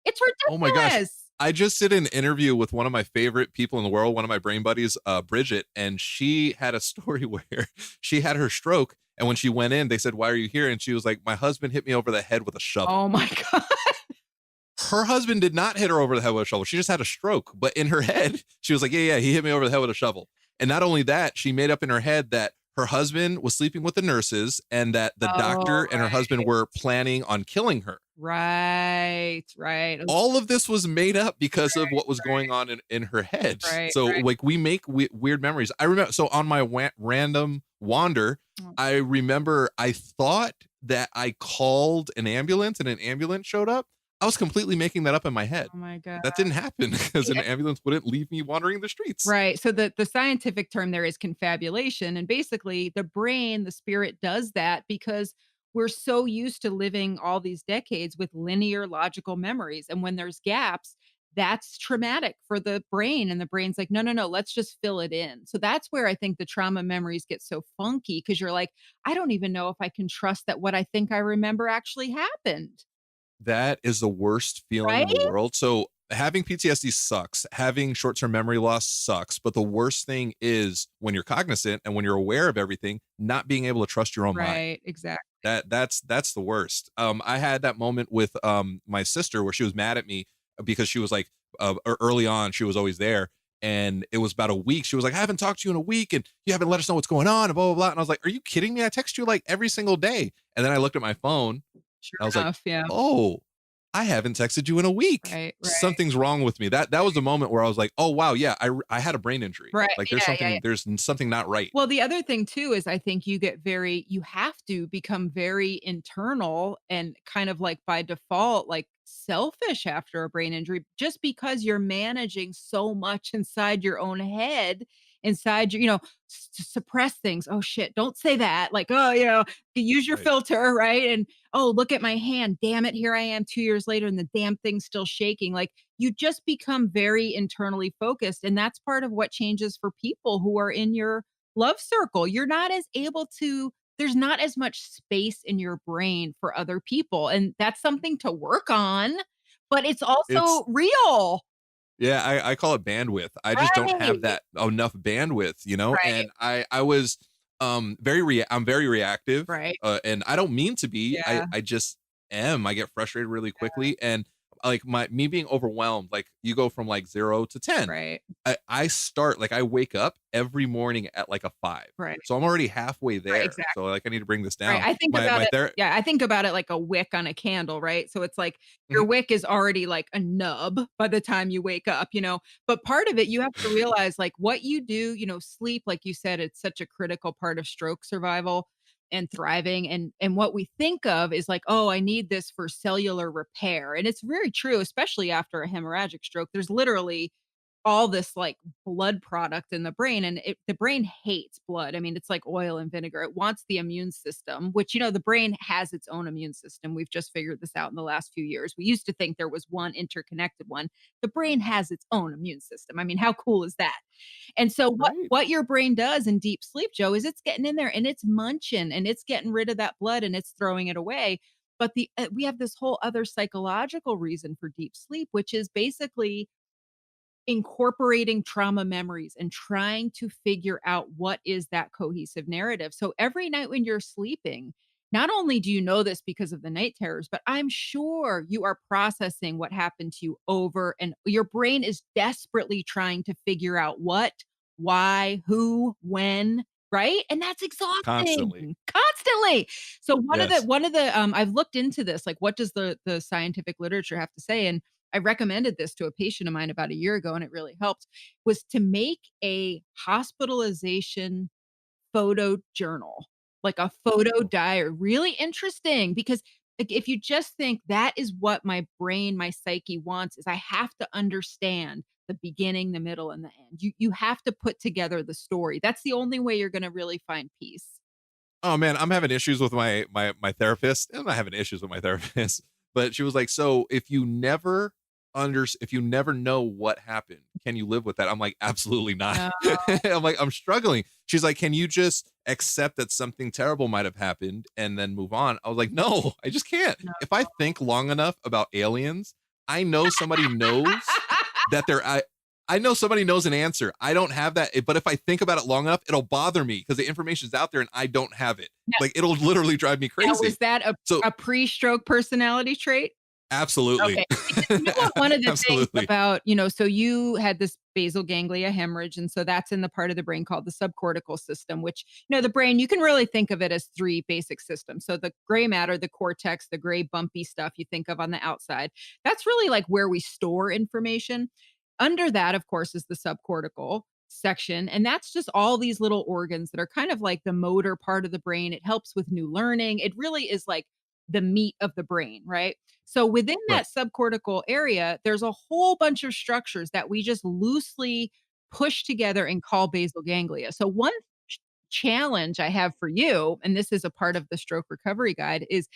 it's Oh my gosh. ridiculous. I just did an interview with one of my favorite people in the world, one of my brain buddies, Bridget, and she had a story where she had her stroke. And when she went in, they said, "Why are you here?" And she was like, "My husband hit me over the head with a shovel." Oh my god. Her husband did not hit her over the head with a shovel. She just had a stroke. But in her head, she was like, "Yeah, yeah, he hit me over the head with a shovel." And not only that, she made up in her head that her husband was sleeping with the nurses and that the Oh, doctor and her husband right. were planning on killing her. Right, right. All of this was made up because of Right, what was going on in her head. right, So right. like we make weird memories. I remember, so on my random wander, Oh, I remember I thought that I called an ambulance and an ambulance showed up. I was completely making that up in my head. oh my god. That didn't happen because an Yeah, ambulance wouldn't leave me wandering the streets. right. So the scientific term there is confabulation, and basically the brain, the spirit does that because we're so used to living all these decades with linear logical memories, and when there's gaps, that's traumatic for the brain, and the brain's like, "No, no, no, let's just fill it in." So that's where I think the trauma memories get so funky because 'cause you're like, "I don't even know if I can trust that what I think I remember actually happened." That is the worst feeling in Right? the world. So having PTSD sucks. Having short-term memory loss sucks. But the worst thing is when you're cognizant and when you're aware of everything, not being able to trust your own mind. Right, exactly. That's the worst. I had that moment with my sister where she was mad at me because she was like early on she was always there, and it was about a week. She was like, "I haven't talked to you in a week, and you haven't let us know what's going on," and blah blah blah. And I was like, "Are you kidding me? I text you like every single day." And then I looked at my phone. Sure I was like, enough, yeah. "Oh, I haven't texted you in a week. Right, right, Something's wrong with me." That was the moment where I was like, "Oh wow, yeah, I had a brain injury. right, Like yeah, yeah, yeah. there's something not right." Well, the other thing too is I think you have to become very internal and kind of like by default, like selfish after a brain injury just because you're managing so much inside your own head, inside your, to suppress things. Oh shit, don't say that. Like, oh, use your Right. filter, right? And oh, look at my hand. Damn it, here I am 2 years later and the damn thing's still shaking. Like, you just become very internally focused. And that's part of what changes for people who are in your love circle. You're not as able to, there's not as much space in your brain for other people. And that's something to work on, but it's It's also real. Yeah, I call it bandwidth. I just don't have Right. that enough bandwidth, you know? Right. And I was I'm very reactive, Right. and I don't mean to be. Yeah. I just am. I get frustrated really quickly, and like my me being overwhelmed, like you go from like 0 to 10. Right. I start like I wake up every morning at like a 5. Right. So I'm already halfway Right. there. So Exactly. like I need to bring this Right, down. I think about My it ther yeah, I think about it like a wick on a candle, right? So it's like your wick is already like a nub by the time you wake up, but part of it, you have to realize, like, what you do, sleep, like you said, it's such a critical part of stroke survival and thriving, and what we think of is like, "Oh, I need this for cellular repair," and it's very true, especially after a hemorrhagic stroke. There's literally all this like blood product in the brain, and the brain hates blood. I mean, it's like oil and vinegar. It wants the immune system, which, the brain has its own immune system. We've just figured this out in the last few years. We used to think there was one interconnected one. The brain has its own immune system. I mean, how cool is that? And so right. what your brain does in deep sleep, Joe, is it's getting in there and it's munching and it's getting rid of that blood and it's throwing it away. But we have this whole other psychological reason for deep sleep, which is basically incorporating trauma memories and trying to figure out what is that cohesive narrative. So every night when you're sleeping, not only do you know this because of the night terrors, but I'm sure you are processing what happened to you over, and your brain is desperately trying to figure out what, why, who, when, right? And that's Constantly. exhausting constantly. So Yes. one of the I've looked into this, like, what does the scientific literature have to say? And I recommended this to a patient of mine about a year ago, and it really helped, was to make a hospitalization photo journal, like a photo Oh, diary. Really interesting because, like, if you just think that is what my brain, my psyche wants, is I have to understand the beginning, the middle, and the end. You have to put together the story. That's the only way you're going to really find peace. Oh man, I'm having issues with my therapist. I'm not having issues with my therapist, but she was like, "So if you never know what happened, can you live with that?" I'm like, "Absolutely not." No. I'm like, "I'm struggling." She's like, "Can you just accept that something terrible might have happened and then move on?" I was like, "No, I just can't. No. If I think long enough about aliens, I know somebody knows that I know somebody knows an answer. I don't have that, but if I think about it long enough, it'll bother me because the information's out there and I don't have it. Now- Like it'll literally drive me Now, crazy." was that So a pre-stroke personality trait? absolutely. Okay. Because you know what, one of the things Absolutely. about, so you had this basal ganglia hemorrhage, and so that's in the part of the brain called the subcortical system, which, the brain, you can really think of it as three basic systems. So the gray matter, the cortex, the gray bumpy stuff you think of on the outside, that's really like where we store information. Under that, of course, is the subcortical section. And that's just all these little organs that are kind of like the motor part of the brain. It helps with new learning. It really is like the meat of the brain, right? So within Right. that subcortical area, there's a whole bunch of structures that we just loosely push together and call basal ganglia. So one challenge I have for you, and this is a part of the stroke recovery guide, is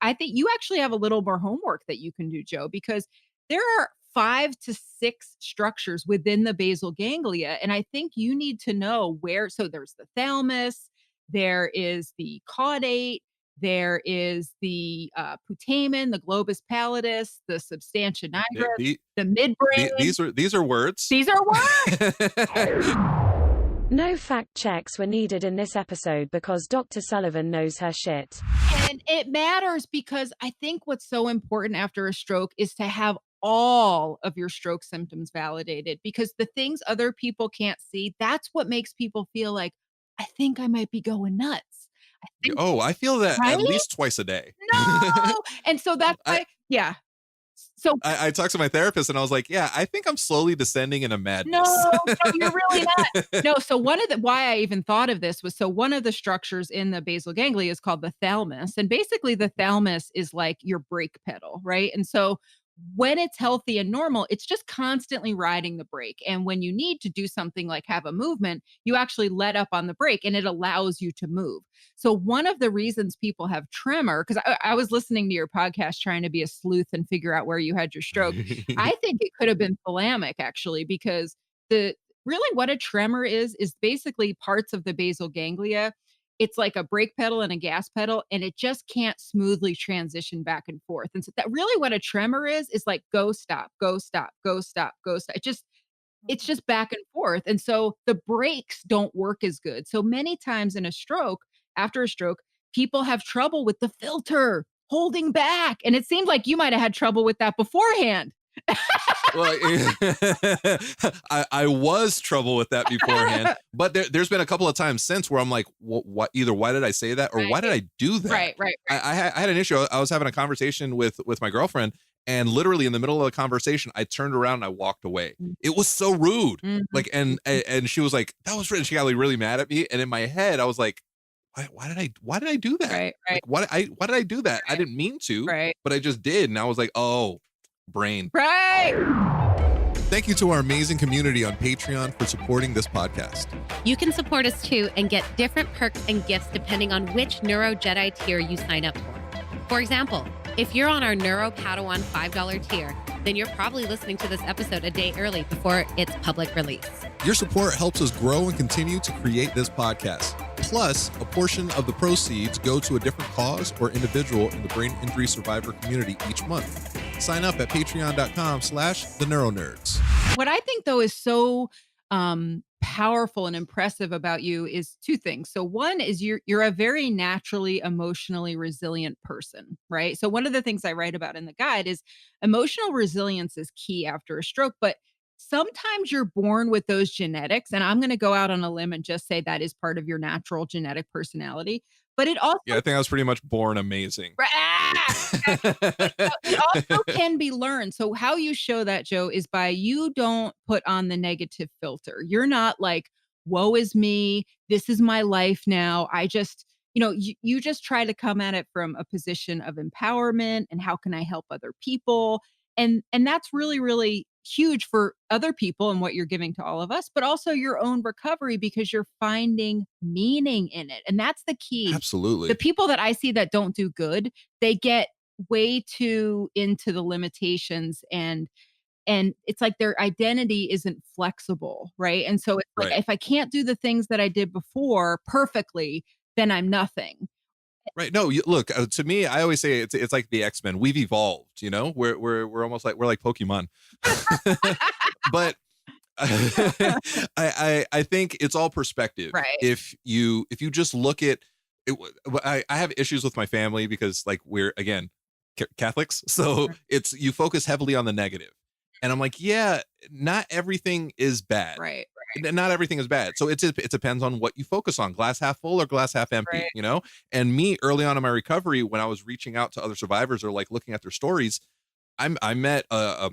I think you actually have a little more homework that you can do, Joe, because there are 5 to 6 structures within the basal ganglia. And I think you need to know where. So there's the thalamus, there is the caudate, there is the putamen, the globus pallidus, the substantia nigra, The- the midbrain. these are words. These are words. No fact checks were needed in this episode because Dr. Sullivan knows her shit. And it matters because I think what's so important after a stroke is to have all of your stroke symptoms validated, because the things other people can't see, that's what makes people feel like, I think I might be going nuts. I think, Oh, I feel that right? at least twice a day. No. And so that's why, yeah. So I talked to my therapist and I was like, "Yeah, I think I'm slowly descending into madness." no, you're really not. No, so why I even thought of this was, so one of the structures in the basal ganglia is called the thalamus. And basically the thalamus is like your brake pedal, right? And so when it's healthy and normal, it's just constantly riding the brake. And when you need to do something like have a movement, you actually let up on the brake and it allows you to move. So one of the reasons people have tremor, because I was listening to your podcast trying to be a sleuth and figure out where you had your stroke. I think it could have been thalamic actually, because the really what a tremor is basically parts of the basal ganglia. It's like a brake pedal and a gas pedal, and it just can't smoothly transition back and forth. And so that really what a tremor is like go, stop, go, stop, go, stop, go, stop. It's just back and forth. And so the brakes don't work as good. So many times after a stroke, people have trouble with the filter holding back. And it seems like you might have had trouble with that beforehand. Well, I was trouble with that beforehand, but there's been a couple of times since where I'm like, what? Either why did I say that, or why did I do that? Right. I had an issue. I was having a conversation with my girlfriend, and literally in the middle of the conversation, I turned around and I walked away. It was so rude. Mhm. Like, and she was like, "That was rude." And she got like really mad at me, and in my head, I was like, why did I do that? Right. Like, why did I do that? I didn't mean to, Right. but I just did, and I was like, oh, brain. Right. Thank you to our amazing community on Patreon for supporting this podcast. You can support us too and get different perks and gifts depending on which Neuro Jedi tier you sign up for. For example, if you're on our Neuro Padawan $5 tier, then you're probably listening to this episode a day early before its public release. Your support helps us grow and continue to create this podcast. Plus, a portion of the proceeds go to a different cause or individual in the brain injury survivor community each month. Sign up at patreon.com/the NeuroNerds. What I think though is so powerful and impressive about you is two things. So one is you're a very naturally emotionally resilient person, right? So one of the things I write about in the guide is emotional resilience is key after a stroke, but sometimes you're born with those genetics, and I'm going to go out on a limb and just say that is part of your natural genetic personality. But it also Yeah, I think I was pretty much born amazing. it also can be learned. So how you show that, Joe, is by you don't put on the negative filter. You're not like, woe is me. This is my life now. I just, you just try to come at it from a position of empowerment and how can I help other people? And that's really, really huge for other people and what you're giving to all of us, but also your own recovery because you're finding meaning in it. And that's the key. Absolutely. The people that I see that don't do good, they get way too into the limitations, and it's like their identity isn't flexible, right? And so it's like, Right. if I can't do the things that I did before perfectly, then I'm nothing. Right. No, look, to me, I always say it's like the X-Men. We've evolved, you know, we're almost like, we're like Pokemon. But I think it's all perspective. Right. If you just look at it, I have issues with my family because like we're, again, Catholics. So it's, you focus heavily on the negative. And I'm like, yeah, not everything is bad. Right. Not everything is bad. So it depends on what you focus on, glass half full or glass half empty, Right. you know? And me, early on in my recovery, when I was reaching out to other survivors or like looking at their stories, I met a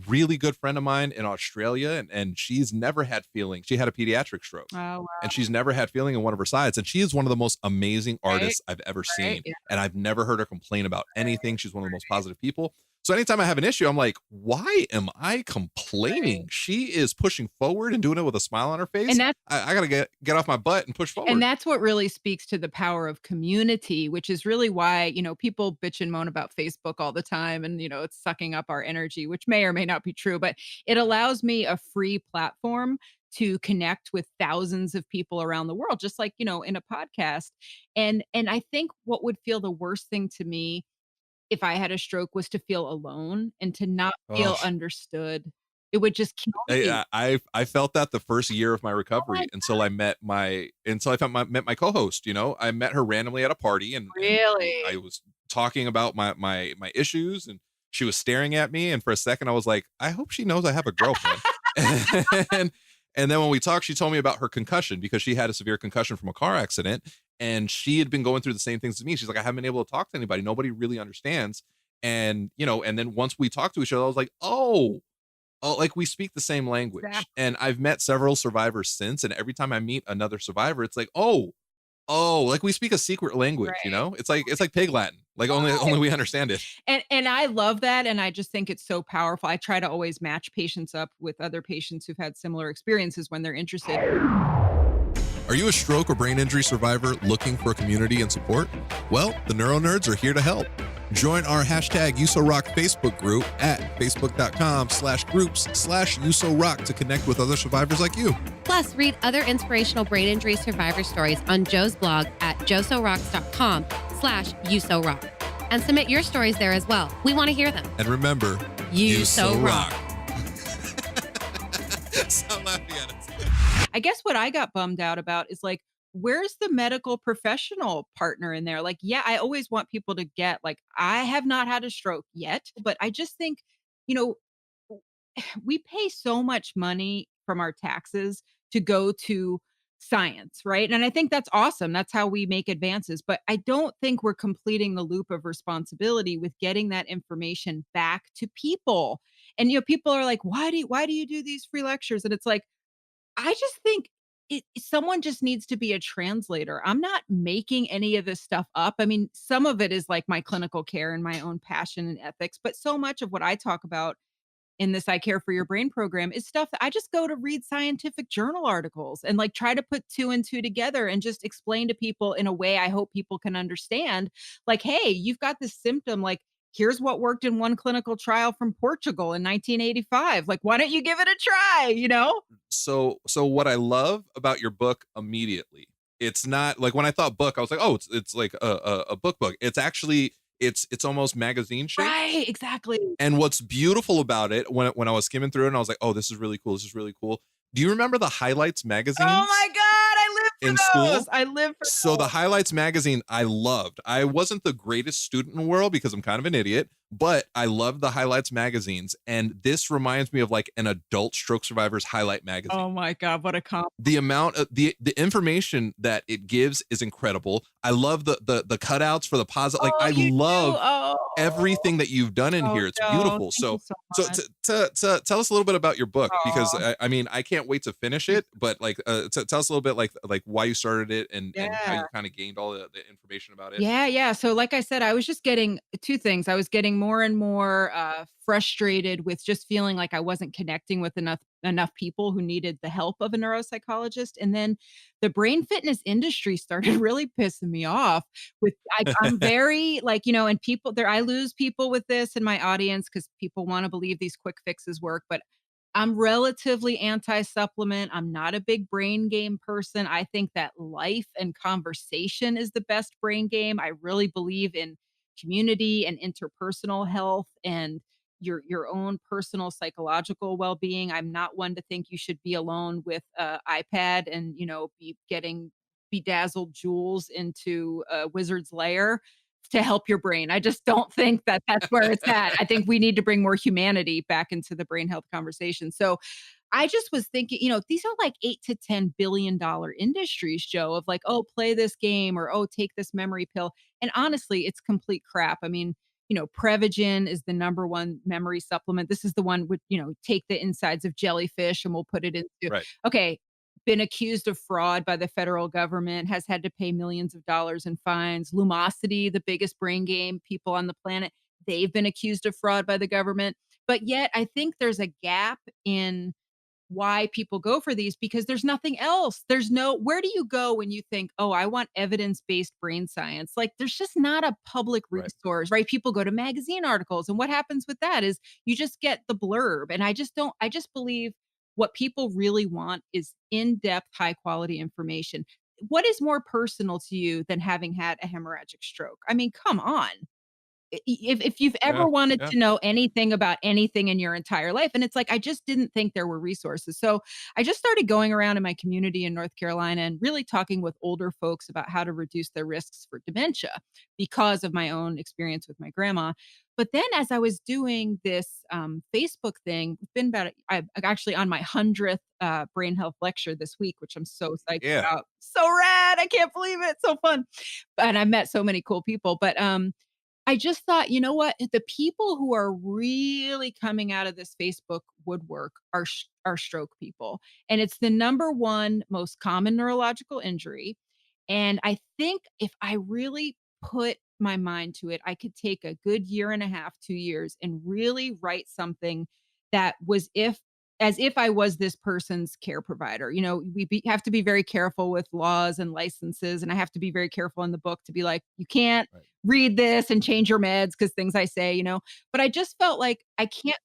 really good friend of mine in Australia, and she's never had feeling. She had a pediatric stroke. Oh, wow. And she's never had feeling in one of her sides. And she is one of the most amazing artists I've ever seen. Yeah. And I've never heard her complain about anything. She's one of the most positive people. So anytime I have an issue, I'm like, why am I complaining? She is pushing forward and doing it with a smile on her face. And I got to get off my butt and push forward. And that's what really speaks to the power of community, which is really why, people bitch and moan about Facebook all the time and, it's sucking up our energy, which may or may not be true, but it allows me a free platform to connect with thousands of people around the world, just like, in a podcast. And I think what would feel the worst thing to me if I had a stroke was to feel alone and to not feel understood. It would just kill me. I felt that the first year of my recovery until I met my co-host. I met her randomly at a party, and Really? I was talking about my issues, and she was staring at me, and for a second I was like, I hope she knows I have a girlfriend. And then when we talked, she told me about her concussion because she had a severe concussion from a car accident, and she had been going through the same things as me. She's like, I haven't been able to talk to anybody. Nobody really understands. And, and then once we talked to each other, I was like, oh, like we speak the same language. Exactly. And I've met several survivors since. And every time I meet another survivor, it's like, oh, like we speak a secret language, Right. It's like Pig Latin, like only we understand it. And I love that. And I just think it's so powerful. I try to always match patients up with other patients who've had similar experiences when they're interested. Are you a stroke or brain injury survivor looking for community and support? Well, the NeuroNerds are here to help. Join our hashtag USORock Facebook group at facebook.com/groups/USORock to connect with other survivors like you. Plus, read other inspirational brain injury survivor stories on Joe's blog at josorocks.com/USORock. And submit your stories there as well. We want to hear them. And remember, You so rock. Stop laughing at us. I guess what I got bummed out about is like, where's the medical professional partner in there? Like, yeah, I always want people to get, like, I have not had a stroke yet, but I just think, we pay so much money from our taxes to go to science, right? And I think that's awesome. That's how we make advances. But I don't think we're completing the loop of responsibility with getting that information back to people. And people are like, why do you do these free lectures? And it's like, I just think someone just needs to be a translator. I'm not making any of this stuff up. I mean, some of it is like my clinical care and my own passion and ethics, but so much of what I talk about in this I Care for Your Brain program is stuff that I just go to read scientific journal articles and like try to put two and two together and just explain to people in a way I hope people can understand. Like, hey, you've got this symptom, like, here's what worked in one clinical trial from Portugal in 1985. Like, why don't you give it a try, So what I love about your book immediately, it's not like when I thought book, I was like, oh, it's like a book. It's actually, it's almost magazine shaped. Right, exactly. And what's beautiful about it, when I was skimming through it and I was like, oh, this is really cool. This is really cool. Do you remember the Highlights magazines? Oh my God, I live for in those. school? I live for So those. the Highlights magazine, I loved. I wasn't the greatest student in the world because I'm kind of an idiot, but I loved the Highlights magazines. And this reminds me of like an adult stroke survivor's highlight magazine. Oh my God, what a comp. The amount of the information that it gives is incredible. I love the cutouts for the positive. Like Oh, I you do? love Oh. everything that you've done in Oh, here. It's no. beautiful. Thank you So, so so much. to tell us a little bit about your book, because Aw. I mean, I can't wait to finish it, but like, tell us a little bit like why you started it and how Yeah. you kind of gained all the information about it. Yeah, yeah. So like I said, I was just getting 2 things. I was getting more and more, frustrated with just feeling like I wasn't connecting with enough people who needed the help of a neuropsychologist, and then the brain fitness industry started really pissing me off with I'm very like, and people there I lose people with this in my audience because people wanna believe these quick fixes work, but I'm relatively anti-supplement. I'm not a big brain game person. I think that life and conversation is the best brain game. I really believe in community and interpersonal health and your own personal psychological well-being. I'm not one to think you should be alone with a iPad and, be getting bedazzled jewels into a wizard's lair to help your brain. I just don't think that that's where it's at. I think we need to bring more humanity back into the brain health conversation. So I just was thinking, these are like 8 to 10 billion dollar industries, Joe, of like, oh, play this game or oh, take this memory pill. And honestly, it's complete crap. I mean, Prevagen is the number one memory supplement. This is the one with, take the insides of jellyfish and we'll put it into, Right. okay, been accused of fraud by the federal government, has had to pay millions of dollars in fines. Lumosity, the biggest brain game people on the planet, they've been accused of fraud by the government. But yet, I think there's a gap in why people go for these because there's nothing else. Where do you go when you think, oh, I want evidence based brain science? Like, there's just not a public Right. resource, right? People go to magazine articles. And what happens with that is you just get the blurb. And I just believe what people really want is in depth, high quality information. What is more personal to you than having had a hemorrhagic stroke? I mean, come on. If you've Yeah. ever wanted Yeah. to know anything about anything in your entire life, and it's like I just didn't think there were resources. So I just started going around in my community in North Carolina and really talking with older folks about how to reduce their risks for dementia because of my own experience with my grandma. But then as I was doing this Facebook thing, it's been about I'm actually on my 100th brain health lecture this week, which I'm so psyched Yeah. about. So rad. I can't believe it. So fun. And I met so many cool people. But I just thought, you know what? The people who are really coming out of this Facebook woodwork are stroke people, and it's the number one most common neurological injury. And I think if I really put my mind to it, I could take a good year and a half, 2 years, and really write something that was as if I was this person's care provider. Have to be very careful with laws and licenses, and I have to be very careful in the book to be like, you can't Right. read this and change your meds because things I say. But I just felt like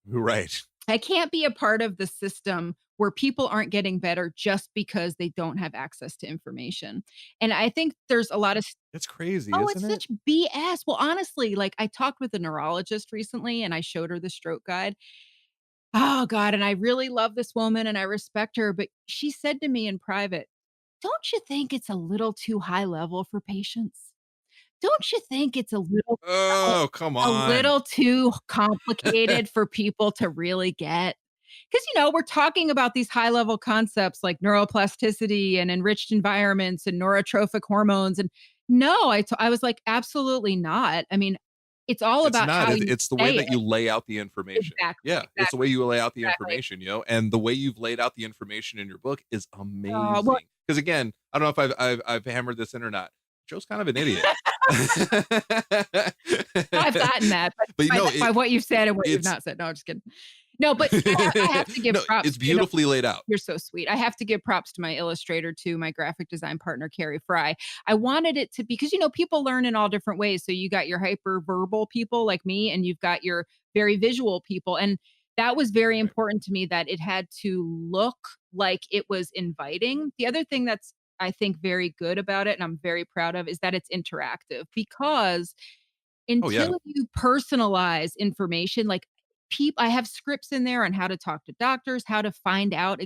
Right. I can't be a part of the system where people aren't getting better just because they don't have access to information. And I think there's a lot of It's crazy, oh, isn't it's it? such BS. Well, honestly, like I talked with a neurologist recently and I showed her the stroke guide. Oh god, and I really love this woman and I respect her, but she said to me in private, "Don't you think it's a little too high level for patients? Don't you think it's a Oh, come a on. little too complicated for people to really get?" 'Cause, we're talking about these high level concepts like neuroplasticity and enriched environments and neurotrophic hormones, and no, I was like, "Absolutely not." I mean, it's all It's about not. how you It's the way say that it. you lay out the information. Exactly, Yeah, it's the way exactly, you lay out the exactly. information, and the way you've laid out the information in your book is Well, amazing. Because again, I don't know if I've hammered this in or not. Joe's kind of an idiot. I've gotten that, but But by what you've said and what you've it's not said. No, I'm just kidding. No, but I have to give no, props. it's beautifully laid out. You're so sweet. I have to give props to my illustrator too, my graphic design partner, Carrie Fry. I wanted it to because, people learn in all different ways. So you got your hyper verbal people like me, and you've got your very visual people. And that was very Right. important to me that it had to look like it was inviting. The other thing that's I think very good about it, and I'm very proud of, is that it's interactive because Oh yeah. until you personalize information, like I have scripts in there on how to talk to doctors, how to find out.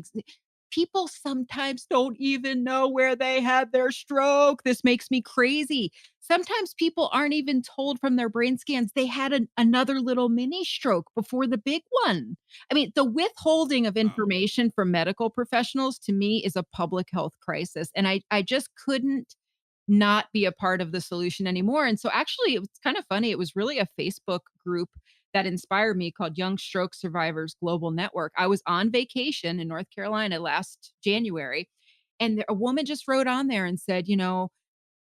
People sometimes don't even know where they had their stroke. This makes me crazy. Sometimes people aren't even told from their brain scans they had another little mini stroke before the big one. I mean, the withholding of Wow. information from medical professionals to me is a public health crisis. And I just couldn't not be a part of the solution anymore. And so actually it was kind of funny. It was really a Facebook group that inspired me called Young Stroke Survivors Global Network. I was on vacation in North Carolina last January, and a woman just wrote on there and said,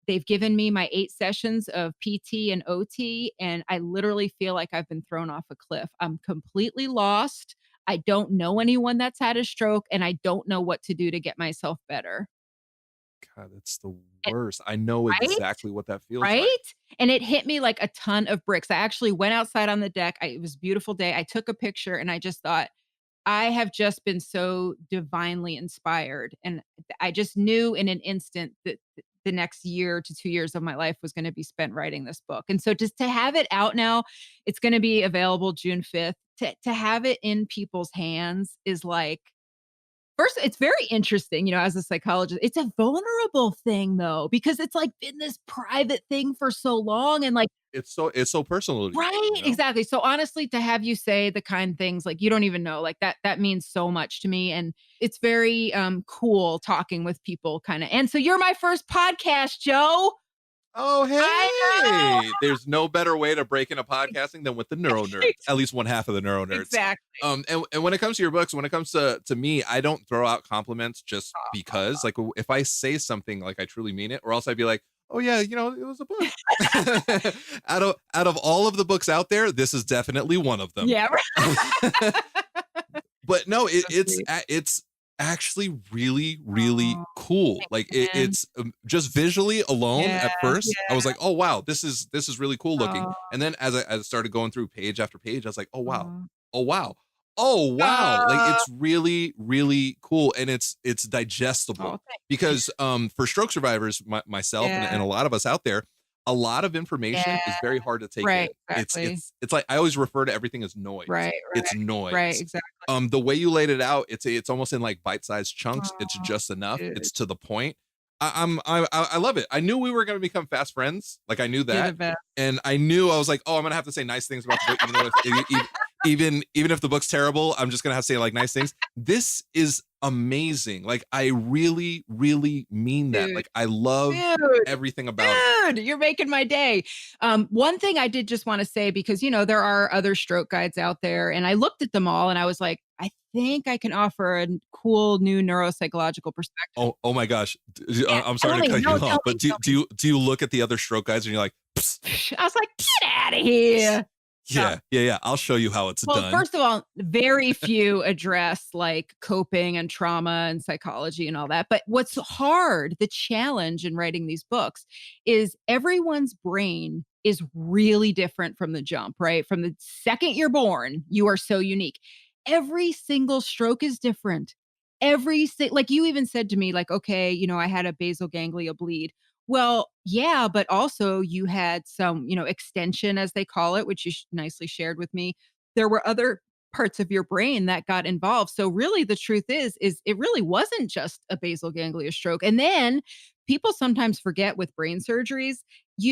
they've given me my 8 sessions of PT and OT, and I literally feel like I've been thrown off a cliff. I'm completely lost. I don't know anyone that's had a stroke, and I don't know what to do to get myself better. God, that's the And worst. I know right? exactly what that feels like. Right? And it hit me like a ton of bricks. I actually went outside on the deck. It was a beautiful day. I took a picture and I just thought, I have just been so divinely inspired. And I just knew in an instant that the next year to 2 years of my life was going to be spent writing this book. And so just to have it out now, it's going to be available June 5th. To have it in people's hands is like, first, it's very interesting, as a psychologist. It's a vulnerable thing though, because it's like been this private thing for so long and like It's so personal to right, you, exactly. So honestly, to have you say the kind things like you don't even know, like that means so much to me. And it's very cool talking with people kind of. And so you're my first podcast, Joe. Oh, I know. hey, there's no better way to break into podcasting than with the NeuroNerds, at least one half of the NeuroNerds. Exactly. And when it comes to your books, when it comes to me, I don't throw out compliments just because, like, if I say something like I truly mean it, or else I'd be like, oh yeah, it was a book. Out of all of the books out there, this is definitely one of them. Yeah. Right. But no, So sweet. it's actually really, really Oh, cool. Like man. it's just visually alone Yeah. at first, I Yeah. was like, oh wow, this is really cool looking. Oh, And then as I started going through page after page, I was like, oh wow, oh. oh wow, oh wow. Like Oh, it's really, really cool, and it's digestible thank you. because for stroke survivors, myself and Yeah. a lot of us out there, a lot of information Yeah. is very hard to take in. Right. It's Exactly. it's like I always refer to everything as noise. Right. It's Right. Right. noise. Exactly. The way you laid it out, it's almost in like bite-sized chunks. It's Oh, just enough. dude. It's to the point. I love it. I knew we were gonna become fast friends. Like I knew You're the that, best. and I knew I was like, oh, I'm gonna have to say nice things about the book, even though even if the book's terrible, I'm just gonna have to say like nice things. This is amazing. Like I really, really mean that. Dude. Like I love Dude. everything about it. Dude, you're making my day. One thing I did just want to say, because there are other stroke guides out there, and I looked at them all and I was like, I think I can offer a cool new neuropsychological perspective. Oh my gosh. Yeah, I'm sorry tell to me. cut No, you tell off, me, but tell me. do you look at the other stroke guys and you're like, psst, I was like, get out of here. yeah. I'll show you how it's Well, done. first of all, very few address like coping and trauma and psychology and all that. But what's hard, the challenge in writing these books is everyone's brain is really different from the jump, right? From the second you're born, you are so unique. Every single stroke is different. Like you even said to me, like, okay, I had a basal ganglia bleed. Well, yeah, but also you had some, extension as they call it, which you nicely shared with me. There were other parts of your brain that got involved. So really the truth is it really wasn't just a basal ganglia stroke. And then people sometimes forget with brain surgeries,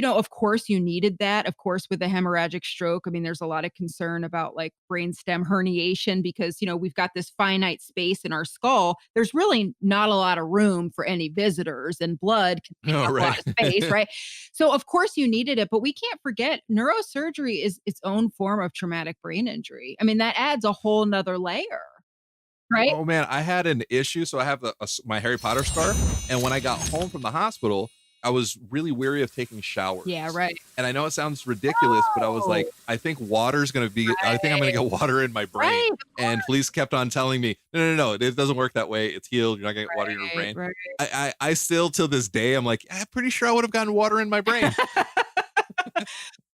of course you needed that. Of course, with a hemorrhagic stroke, I mean, there's a lot of concern about like brainstem herniation because, we've got this finite space in our skull. There's really not a lot of room for any visitors and blood can take Oh, up a lot right. of space, right? So of course you needed it, but we can't forget neurosurgery is its own form of traumatic brain injury. I mean, that adds a whole nother layer, right? Oh man, I had an issue. So I have my Harry Potter scarf, and when I got home from the hospital, I was really weary of taking showers. Yeah, right. And I know it sounds ridiculous, but I was like, No. I think water's gonna be. I think I'm gonna get water in my brain. Right, of And Felice kept on telling me, no, it doesn't work that way. It's healed. You're not gonna get water in your right, brain. right. I still till this day, I'm like, I'm pretty sure I would have gotten water in my brain.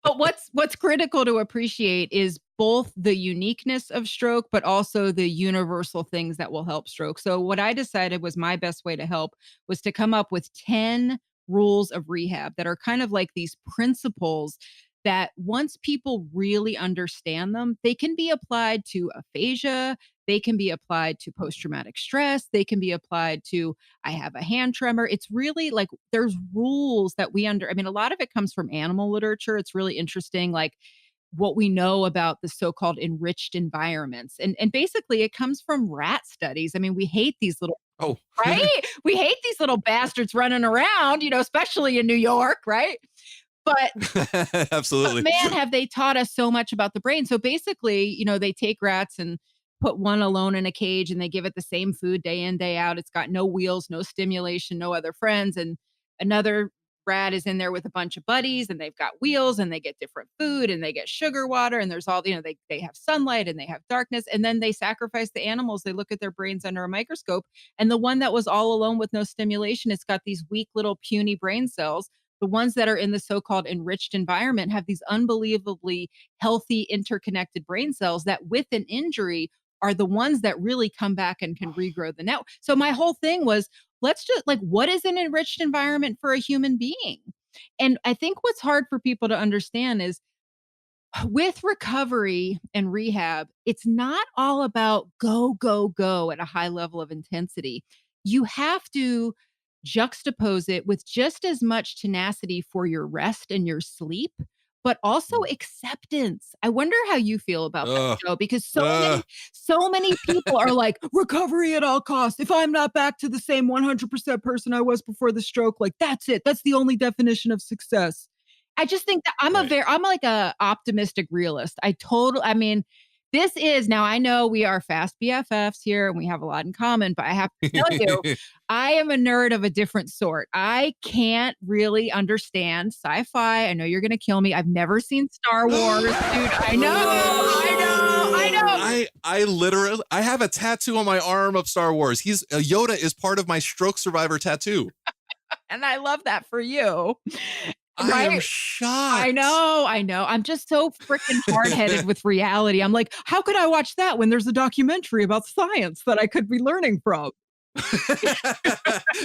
But what's critical to appreciate is both the uniqueness of stroke, but also the universal things that will help stroke. So what I decided was my best way to help was to come up with 10 rules of rehab that are kind of like these principles that once people really understand them, they can be applied to aphasia, they can be applied to post-traumatic stress, they can be applied to I have a hand tremor. It's really like there's rules that I mean, a lot of it comes from animal literature. It's really interesting. Like what we know about the so-called enriched environments. And basically it comes from rat studies. I mean, we hate these little Oh, right? We hate these little bastards running around, especially in New York, right? But absolutely. man, have they taught us so much about the brain. So basically, they take rats and put one alone in a cage and they give it the same food day in, day out. It's got no wheels, no stimulation, no other friends. And another rat is in there with a bunch of buddies and they've got wheels and they get different food and they get sugar water and there's all, they have sunlight and they have darkness. And then they sacrifice the animals. They look at their brains under a microscope. And the one that was all alone with no stimulation, it's got these weak little puny brain cells. The ones that are in the so-called enriched environment have these unbelievably healthy, interconnected brain cells that with an injury are the ones that really come back and can regrow the network. So my whole thing was, let's just what is an enriched environment for a human being? And I think what's hard for people to understand is with recovery and rehab, it's not all about go, go, go at a high level of intensity. You have to juxtapose it with just as much tenacity for your rest and your sleep, but also acceptance. I wonder how you feel about that, Ugh. Joe, because so many people are like, recovery at all costs. If I'm not back to the same 100% person I was before the stroke, that's it. That's the only definition of success. I just think that I'm like a optimistic realist. I mean, this is now I know we are fast BFFs here and we have a lot in common, but I have to tell you, I am a nerd of a different sort. I can't really understand sci-fi. I know you're going to kill me. I've never seen Star Wars, dude. I know. I have a tattoo on my arm of Star Wars. Yoda is part of my stroke survivor tattoo. And I love that for you. I am shocked. I know. I'm just so freaking hard-headed with reality. I'm like, how could I watch that when there's a documentary about science that I could be learning from?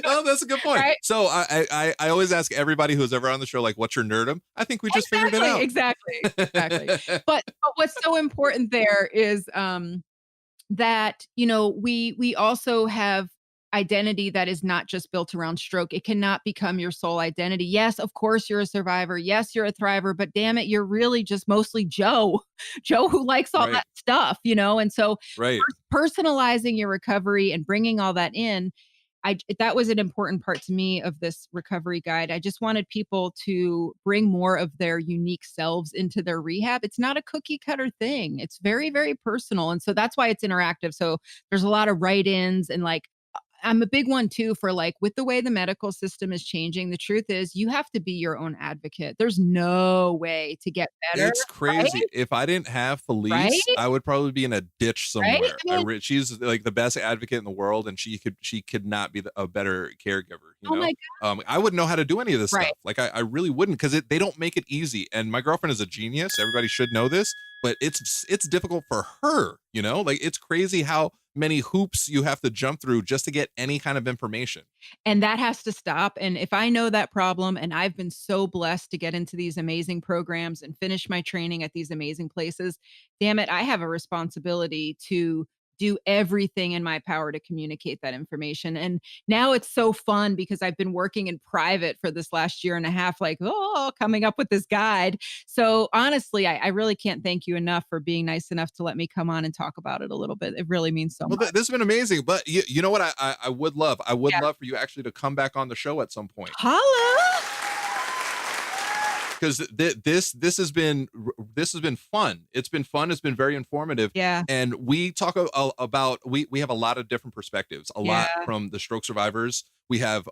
Oh, that's a good point. Right? So I always ask everybody who's ever on the show, what's your nerdum? I think we just figured it out. Exactly. But what's so important there is that, we also have identity that is not just built around stroke. It cannot become your sole identity. Yes, of course you're a survivor. Yes, you're a thriver, but damn it, you're really just mostly Joe who likes all that stuff, And so personalizing your recovery and bringing all that in, that was an important part to me of this recovery guide. I just wanted people to bring more of their unique selves into their rehab. It's not a cookie cutter thing. It's very, very personal. And so that's why it's interactive. So there's a lot of write-ins and I'm a big one too for with the way the medical system is changing. The truth is you have to be your own advocate. There's no way to get better. It's crazy. Right? If I didn't have Felice, Right? I would probably be in a ditch somewhere. Right? I mean, She's the best advocate in the world, and she could not be a better caregiver. Oh my God. I wouldn't know how to do any of this stuff. I really wouldn't, because they don't make it easy. And my girlfriend is a genius. Everybody should know this, but it's difficult for her. It's crazy how many hoops you have to jump through just to get any kind of information. And that has to stop. And if I know that problem, and I've been so blessed to get into these amazing programs and finish my training at these amazing places, damn it, I have a responsibility to do everything in my power to communicate that information. And now it's so fun because I've been working in private for this last year and a half, coming up with this guide. So honestly, I really can't thank you enough for being nice enough to let me come on and talk about it a little bit. It really means so much. This has been amazing. But you know what I would love? I would love for you actually to come back on the show at some point. Holla! Because this has been fun. It's been fun. It's been very informative. Yeah. And we talk about we have a lot of different perspectives. A lot from the stroke survivors. We have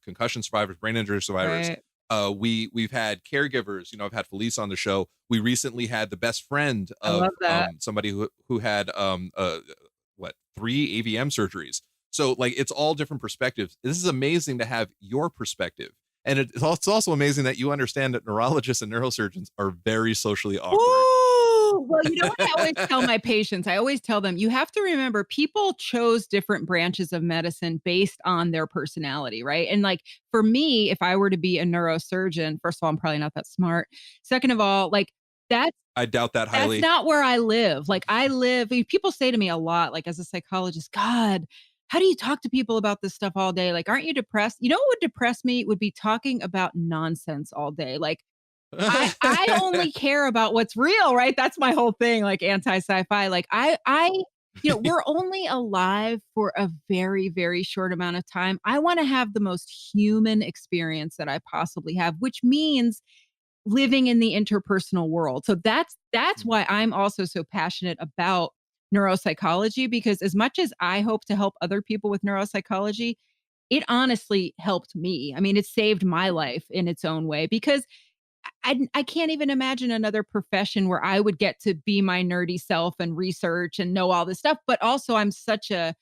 concussion survivors, brain injury survivors. Right. We've had caregivers. I've had Felice on the show. We recently had the best friend of somebody who had 3 AVM surgeries. So it's all different perspectives. This is amazing to have your perspective. And it's also amazing that you understand that neurologists and neurosurgeons are very socially awkward. Ooh, well, you know what I always tell my patients? I always tell them, you have to remember people chose different branches of medicine based on their personality, right? And for me, if I were to be a neurosurgeon, first of all, I'm probably not that smart. Second of all, I doubt that highly. That's not where I live. People say to me a lot, as a psychologist, God, how do you talk to people about this stuff all day? Aren't you depressed? You know what would depress me would be talking about nonsense all day. I only care about what's real, right? That's my whole thing, like anti-sci-fi. Like we're only alive for a very, very short amount of time. I want to have the most human experience that I possibly have, which means living in the interpersonal world. So that's why I'm also so passionate about neuropsychology, because as much as I hope to help other people with neuropsychology, it honestly helped me. I mean, it saved my life in its own way, because I can't even imagine another profession where I would get to be my nerdy self and research and know all this stuff, but also I'm such a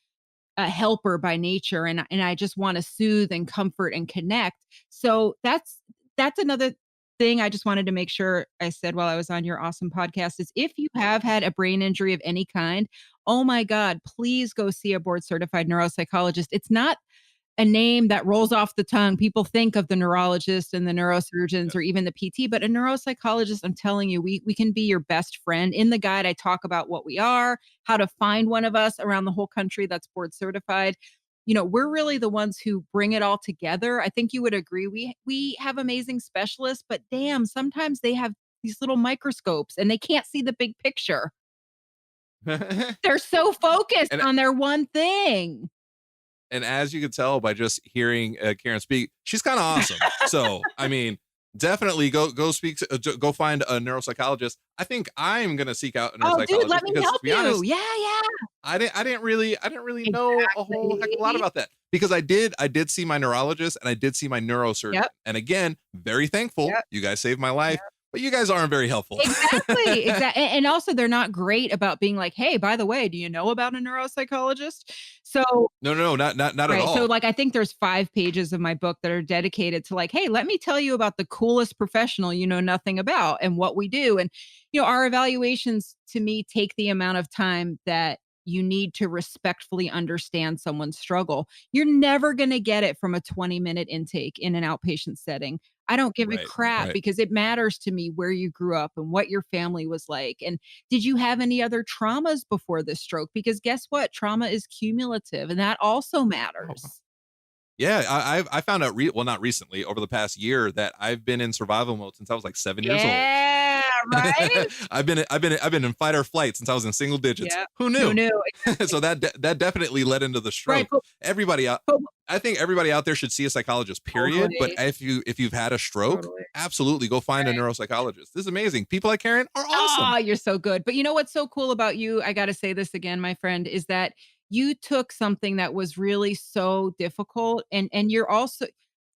helper by nature, and I just want to soothe and comfort and connect. So that's another thing I just wanted to make sure I said while I was on your awesome podcast is if you have had a brain injury of any kind, oh my God, please go see a board certified neuropsychologist. It's not a name that rolls off the tongue. People think of the neurologist and the neurosurgeons or even the PT, but a neuropsychologist, I'm telling you, we can be your best friend. In the guide, I talk about what we are, how to find one of us around the whole country that's board certified. We're really the ones who bring it all together. I think you would agree. We have amazing specialists, but damn, sometimes they have these little microscopes and they can't see the big picture. They're so focused and on their one thing. and as you can tell by just hearing Karen speak, she's kind of awesome. So, I mean, definitely go speak go find a neuropsychologist. I think I'm gonna seek out a Oh, neuropsychologist dude, let me because, help to be you. honest, Yeah, yeah. I didn't really know a whole heck of a lot Exactly. about that, because I did see my neurologist and I did see my neurosurgeon. Yep, And again, very thankful. yep, You guys saved my life, yep. but you guys aren't very helpful. Exactly, and also they're not great about being like, "Hey, by the way, do you know about a neuropsychologist?" So No, no, no, not at right, so, all. like, I think there's 5 pages of my book that are dedicated to, like, "Hey, let me tell you about the coolest professional you know nothing about and what we do," and, our evaluations, to me, take the amount of time that you need to respectfully understand someone's struggle. You're never gonna get it from a 20-minute intake in an outpatient setting. I don't give a Right, crap right. because it matters to me where you grew up and what your family was like, and did you have any other traumas before this stroke? Because guess what? Trauma is cumulative, and that also Oh, matters. yeah, I found out well, not recently, over the past year, that I've been in survival mode since I was like 7 years old. Yeah, right? I've been in fight or flight since I was in single digits. Yeah. Who Who knew? knew? So that definitely led into the Right, stroke. Everybody out but I think everybody out there should see a psychologist, period. But totally, if you've had a stroke, totally. absolutely go find a Right. neuropsychologist. This is amazing. People like Karen are awesome. Oh, you're so good. But you know what's so cool about you? I gotta say this again, my friend, is that you took something that was really so difficult and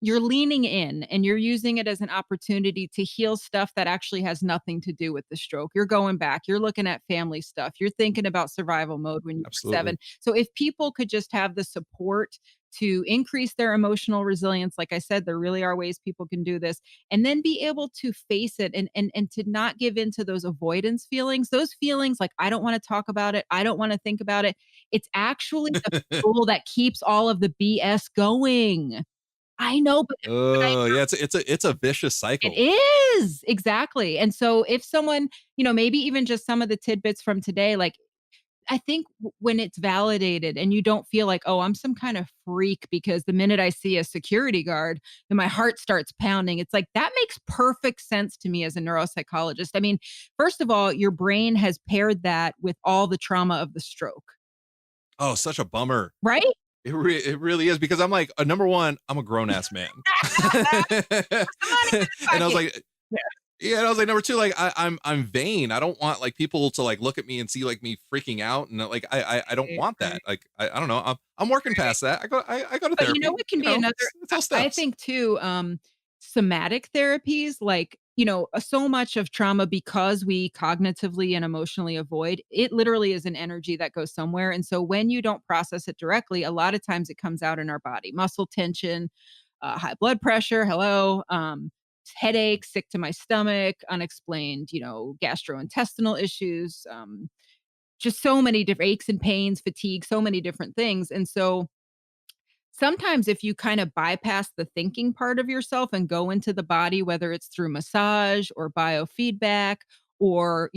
you're leaning in and you're using it as an opportunity to heal stuff that actually has nothing to do with the stroke. You're going back, you're looking at family stuff, you're thinking about survival mode when you were Absolutely. 7. So if people could just have the support to increase their emotional resilience, like I said, there really are ways people can do this, and then be able to face it and to not give in to those avoidance feelings. Those feelings like I don't want to talk about it, I don't want to think about it. It's actually the fuel that keeps all of the BS going. I know, but I Oh, yeah, it's a vicious it cycle. is. Exactly. And so if someone, maybe even just some of the tidbits from today, like I think when it's validated and you don't feel like, "Oh, I'm some kind of freak because the minute I see a security guard and my heart starts pounding," it's like, that makes perfect sense to me as a neuropsychologist. I mean, first of all, your brain has paired that with all the trauma of the stroke, Oh, such a bummer. right? It really is, because I'm like, number one, I'm a grown ass man. Come on in And I was bucket. like, Yeah, yeah, and I was like, number two, like I'm vain. I don't want like people to like look at me and see like me freaking out, and like I don't right, want right, that. Like I don't know. I'm working right. past that. I go to But you know therapy. what can be another It's all I steps. think too, somatic therapies, like, so much of trauma because we cognitively and emotionally avoid, it literally is an energy that goes somewhere. And so when you don't process it directly, a lot of times it comes out in our body. Muscle tension, high blood pressure, hello, headaches, sick to my stomach, unexplained, gastrointestinal issues, just so many different aches and pains, fatigue, so many different things. And so sometimes if you kind of bypass the thinking part of yourself and go into the body, whether it's through massage or biofeedback or,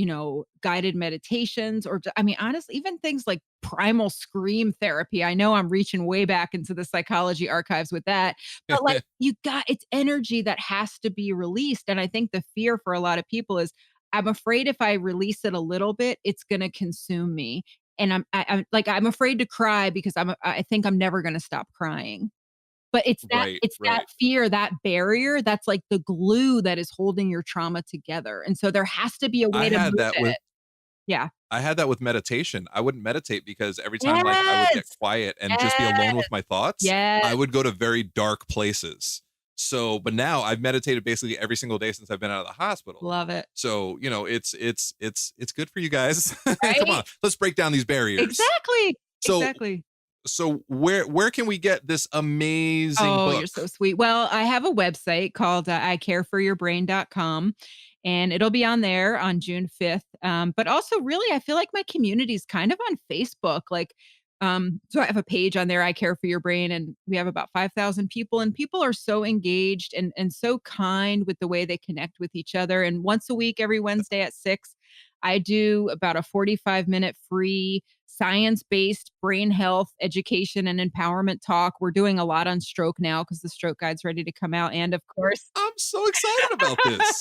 guided meditations, or, I mean, honestly, even things like primal scream therapy. I know I'm reaching way back into the psychology archives with that, but like it's energy that has to be released. And I think the fear for a lot of people is, I'm afraid if I release it a little bit, it's going to consume me. And I'm afraid to cry because I think I'm never going to stop crying. But Right, it's that right. fear, that barrier, that's like the glue that is holding your trauma together. And so there has to be a I way to move had that with it. Yeah. I had that with meditation. I wouldn't meditate because every time like I would get Yes. quiet and just be alone Yes. with my thoughts, I Yes. would go to very dark places. So, but now I've meditated basically every single day since I've been out of the hospital. Love it. So, it's good for you guys. Come on, Right? let's break down these barriers. Exactly. So, Exactly. so where can we get this amazing Oh, book? you're so sweet. Well, I have a website called icareforyourbrain.com, and it'll be on there on June 5th. But also, really, I feel like my community is kind of on Facebook. So I have a page on there, I Care for Your Brain, and we have about 5,000 people, and people are so engaged and so kind with the way they connect with each other. And once a week, every Wednesday at 6, I do about a 45-minute free science-based brain health education and empowerment talk. We're doing a lot on stroke now because the stroke guide's ready to come out. And of course, I'm so excited about this.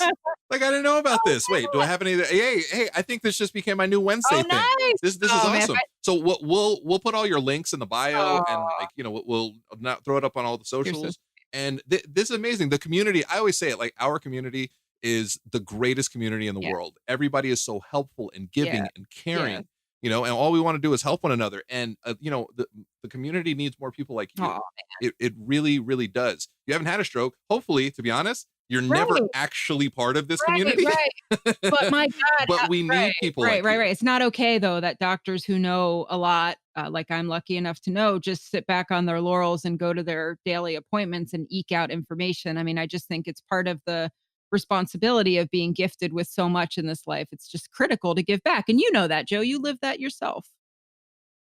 Like I didn't know about this. Wait, do I have any? Hey, I think this just became my new Wednesday oh, thing. nice. This is Oh, man, awesome. So what we'll put all your links in the bio and Oh, like we'll not throw it up on all the you're so socials. And this is amazing. The community, I always say it, like our community is the greatest community in the yeah, world. Everybody is so helpful and giving yeah, and yeah. caring. And all we want to do is help one another. And the community needs more people like you. Oh, It really, really does. You haven't had a stroke. Hopefully, to be honest, you're never right. actually part of this Right, community. right. But my God, But we right, need people right, like right, you. right. It's not okay though that doctors who know a lot, like I'm lucky enough to know, just sit back on their laurels and go to their daily appointments and eke out information. I mean, I just think it's part of the responsibility of being gifted with so much in this life. It's just critical to give back. And you know that, Joe, you lived that yourself.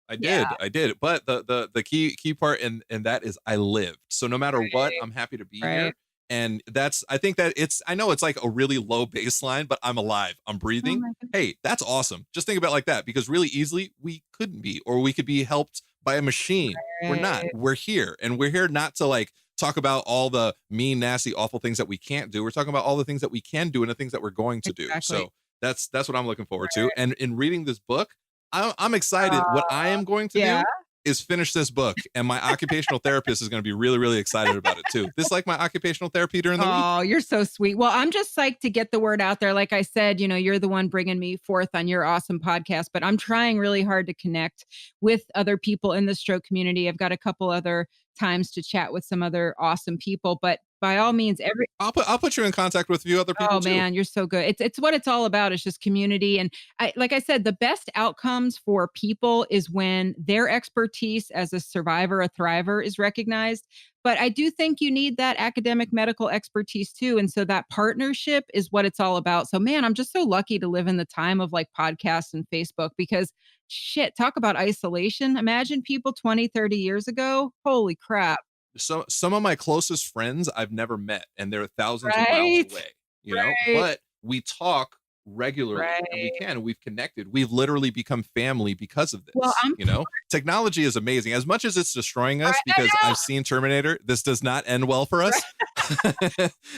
I Yeah, did, I did. But the key part and that is I lived. So no matter what, right, I'm happy to be right. here. And I think that I know it's like a really low baseline, but I'm alive. I'm Oh breathing. my God. Hey, that's awesome. Just think about it like that because really easily we couldn't be, or we could be helped by a machine. We're not. Right. We're here. And we're here not to like talk about all the mean, nasty, awful things that we can't do. We're talking about all the things that we can do and the things that we're going to do. Exactly. So that's what I'm looking forward to. Right. And in reading this book, I'm excited. What I Uh, am going to yeah. do is finish this book, and my occupational therapist is going to be really, really excited about it too. This is like my occupational therapy during the week. Oh, you're so sweet. Well, I'm just psyched to get the word out there. Like I said, you're the one bringing me forth on your awesome podcast, but I'm trying really hard to connect with other people in the stroke community. I've got a couple other times to chat with some other awesome people, but by all means, I'll put you in contact with a few other people oh too. man, you're so good. It's what it's all about. It's just community. And like I said, the best outcomes for people is when their expertise as a survivor, a thriver is recognized. But I do think you need that academic medical expertise too. And so that partnership is what it's all about. So man, I'm just so lucky to live in the time of like podcasts and Facebook because shit, talk about isolation. Imagine people 20, 30 years ago. Holy crap. So some of my closest friends I've never met, and they're thousands of miles Right. away. Right. But we talk regularly, Right. and we've connected. We've literally become family because of Well, this. I'm Technology is amazing. As much as it's destroying us, I because know. I've seen Terminator, this does not end well for us.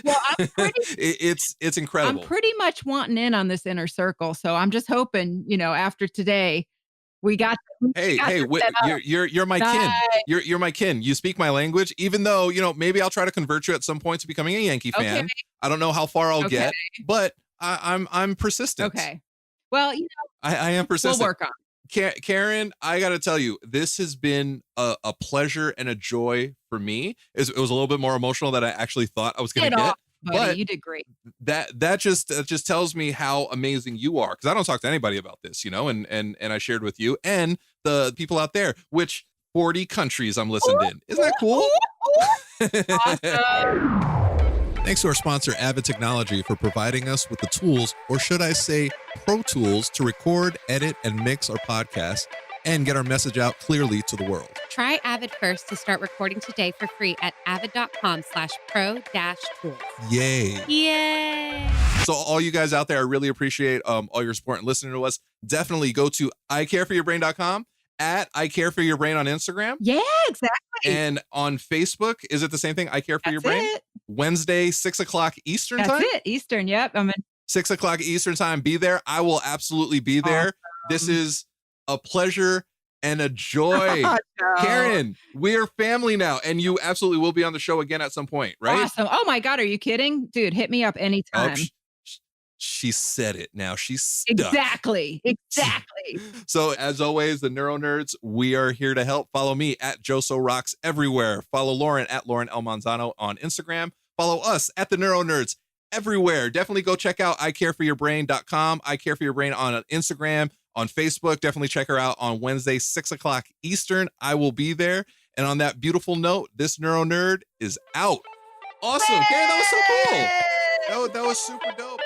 Well, I'm pretty It's I'm incredible. pretty much wanting in on this inner circle. So I'm just hoping, after today, we got Hey, got hey, this set up. you're my kin. Nice. You're my kin. You speak my language, even though, maybe I'll try to convert you at some point to becoming a Yankee fan. Okay. I don't know how far I'll Okay. get, but I'm persistent. Okay. Well, I am we'll persistent. work on Karen, I got to tell you, this has been a pleasure and a joy for me. It was a little bit more emotional than I actually thought I was going it to get. off, buddy. But You did great. that just tells me how amazing you are, because I don't talk to anybody about this, and I shared with you and the people out there, which 40 countries I'm listened in. Isn't that cool? Awesome. Thanks to our sponsor, Avid Technology, for providing us with the tools, or should I say, pro tools, to record, edit, and mix our podcast and get our message out clearly to the world. Try Avid first to start recording today for free at avid.com/pro-tools. Yay. Yay! So all you guys out there, I really appreciate all your support and listening to us. Definitely go to icareforyourbrain.com, at I Care For Your Brain on Instagram. Yeah, exactly. And on Facebook, is it the same thing? I Care For Your Brain? It. Wednesday, 6 o'clock Eastern time? That's it. Eastern, yep. 6 o'clock Eastern time. Be there. I will absolutely be there. Awesome. This is a pleasure and a joy. Oh, no. Karen, we're family now, and you absolutely will be on the show again at some point, right? Awesome. Oh my God, are you kidding? Dude, hit me up anytime. She said it now. She's stuck. Exactly. So as always, the NeuroNerds, we are here to help. Follow me at JosoRocks everywhere. Follow Lauren at Lauren L. Manzano on Instagram. Follow us at the NeuroNerds everywhere. Definitely go check out icareforyourbrain.com. I Care For Your Brain on Instagram, on Facebook. Definitely check her out on Wednesday, 6 o'clock Eastern. I will be there. And on that beautiful note, this NeuroNerd is out. Awesome. Karen, that was so cool. That was super dope.